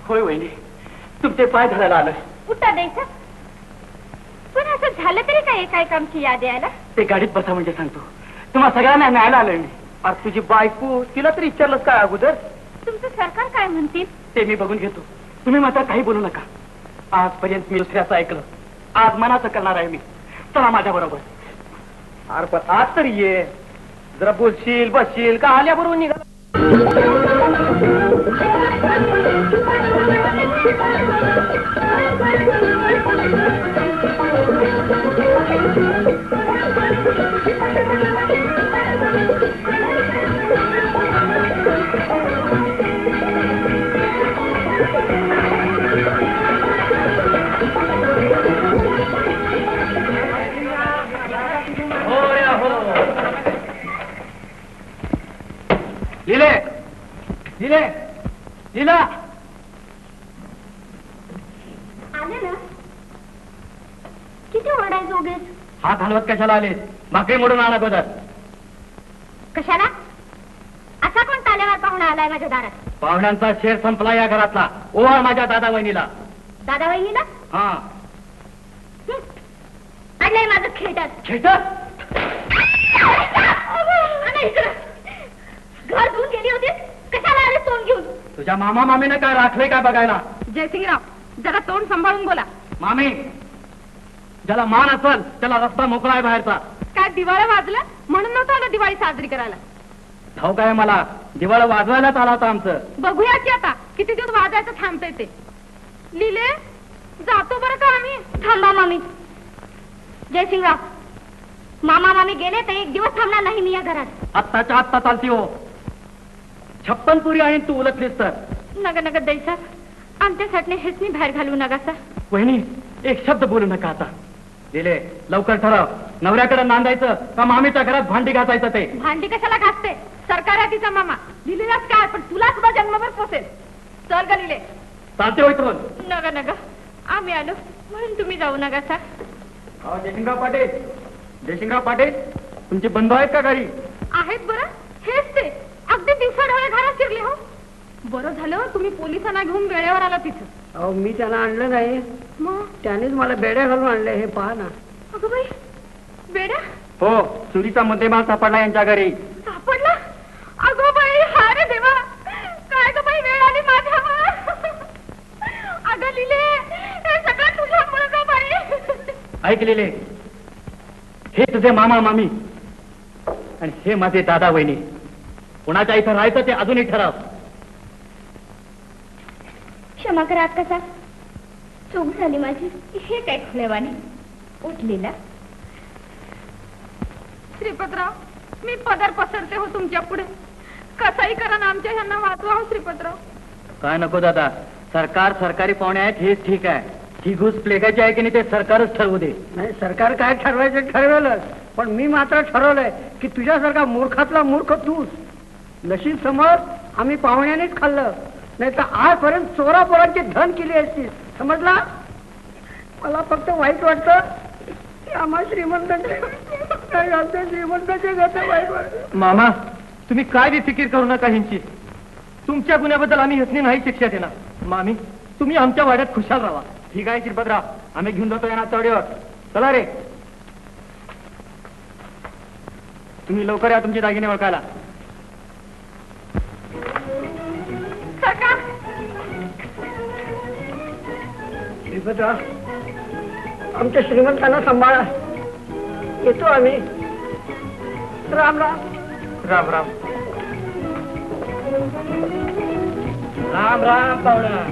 होय वहिनी तुमचे पाय धरायला आलं. उठा द्यायचं. पण असं झालं तरी काय काय कामची याद यायला. ते गाडीत बसा म्हणजे सांगतो. तुम्हा सगळ्यांना न्यायला आलोय मी. अरे तुझी बायको तिला तरी विचारलंस काय अगोदर. तुमचं सरकार काय म्हणतील. ते मी बघून घेतो. तुम्ही मात्र काही बोलू नका. आजपर्यंत मी दुसऱ्याचं ऐकलं. आज मनाचं करणार आहे मी. चला माझ्या बरोबर. अरे पण आज तरी ये जरा बोलशील बसशील का आल्याबरोबर निघाला. लिले लिले लिला आले ना. किती ओरडायचं उगेच. हात हलवत कशाला आलेस. भाकरी मोडून आणा अगोदर. कशाला. असा कोण ताल्यावर पाहुणा आलाय माझ्या दारात. पाहुण्यांचा शेर संपला या घरातला. ओवाळ माझ्या दादा वहिनीला. दादा वहिनीला हा आणलंय माझं खेटत. खेटत घर धुवून गेली होती. कशाला आले तोंड घेऊन. तुझ्या मामा मामीने काय राखलंय काय बघायला. जयसिंगराव जरा तोंड सांभाळून बोला. मामी ज्याला मान असल त्याला रस्ता मोकळा आहे बाहेरचा. काय दिवाळी वाजलं म्हणून नव्हतं आलं दिवाळी साजरी करायला. ठाऊक आहे मला. दिवाळी वाजवायलाच आला होता आमचं. बघूया की आता किती दिवस वाजायचं थांबतंय ते. लिले जातो बरं का आम्ही. थांबा मामी. जयसिंगराव मामा मामी गेले तर एक दिवस थांबणार नाही मी या घरात. आत्ताच्या आत्ता चालती हो. 56 पुरी आणि तू उलटलीस तर. नका नका द्यायचा. आमच्यासाठी हेच मी बाहेर घालू नका सर. वहिनी एक शब्द बोलू नका आता. दिले लवकर ठरव. नवऱ्याकडे नांदायचं का मामीच्या घरात भांडी घासायचं ते. भांडी कशाला घासते. सरकार आहे तिचा मामा. लिहिलेलाच काय पण तुला सुद्धा जन्मभर पोसेल. चल ग लिहिले. चालते होय तुला. नका नका आम्ही आलो म्हणून तुम्ही जाऊ नका सर. जयसिंगराव पाटील. जयसिंगराव पाटील तुमची बंधू आहेत का घरी. आहेत बरं. हेच ते अगदी दिवसाढवळे घरात शिरले हो. बरं झालं तुम्ही पोलिसांना घेऊन वेळेवर आला तिथं. अहो मी त्यांना आणलं नाही. मग त्यानेच मला बेड्या घालून आणले. हे पहा ना. अगं बाई बेड्या हो चुरीचा मध्यमाल सापडला यांच्या घरी. सापडला. अगो बाई हा रे देवा. काय ग बाई वेळ आली माझ्यावर. अगं लिहिले हे सगळं तुझ्यामुळे ग बाई. ऐकलेले हे तुझे मामा मामी आणि हे माझे दादा वहिनी. कुणाच्या इथं राहायचं ते अजूनही ठराव. क्षमा करा कसा चूक झाली माझी. हे काय खुलेवानी. उठलेला श्रीपतराव मी पदर पसरते हो तुमच्या पुढे. कसाही करा ना आमच्या ह्यांना वाचवा हो श्रीपतराव. काय नको दादा. सरकार सरकारी पाहुणे आहेत हेच ठीक आहे. ही घुस प्लेगायची आहे की नाही ते सरकारच ठरवू दे. नाही सरकार काय ठरवायचं ठरवलं. पण मी मात्र ठरवलंय की तुझ्यासारखा मूर्खातला मूर्ख तूच. नशीब समज आम्ही पाहुण्यानेच खाल्लं. नाही तर आजपर्यंत चोरा पोरांची धन केली असती. समजला. मला फक्त वाईट वाटतं की आम्हा श्रीमंताचे गत वाईट वाटतं. मामा तुम्ही काय बी फिकीर करू नका ह्यांची. तुमच्या गुन्ह्याबद्दल आम्ही ह्यासनी नाही शिक्षा देणार. मामी तुम्ही आमच्या वाड्यात खुशाल राहा. ठीक आहे शिरपतराव आम्ही घेऊन जातो यांना चढीवर. चला रे तुम्ही लवकर या तुमचे दागिने ओळखायला. श्रीपतराव आमच्या श्रीमंतांना सांभाळा. येतो आम्ही. राम राम. राम राम. राम राम पाहुणा.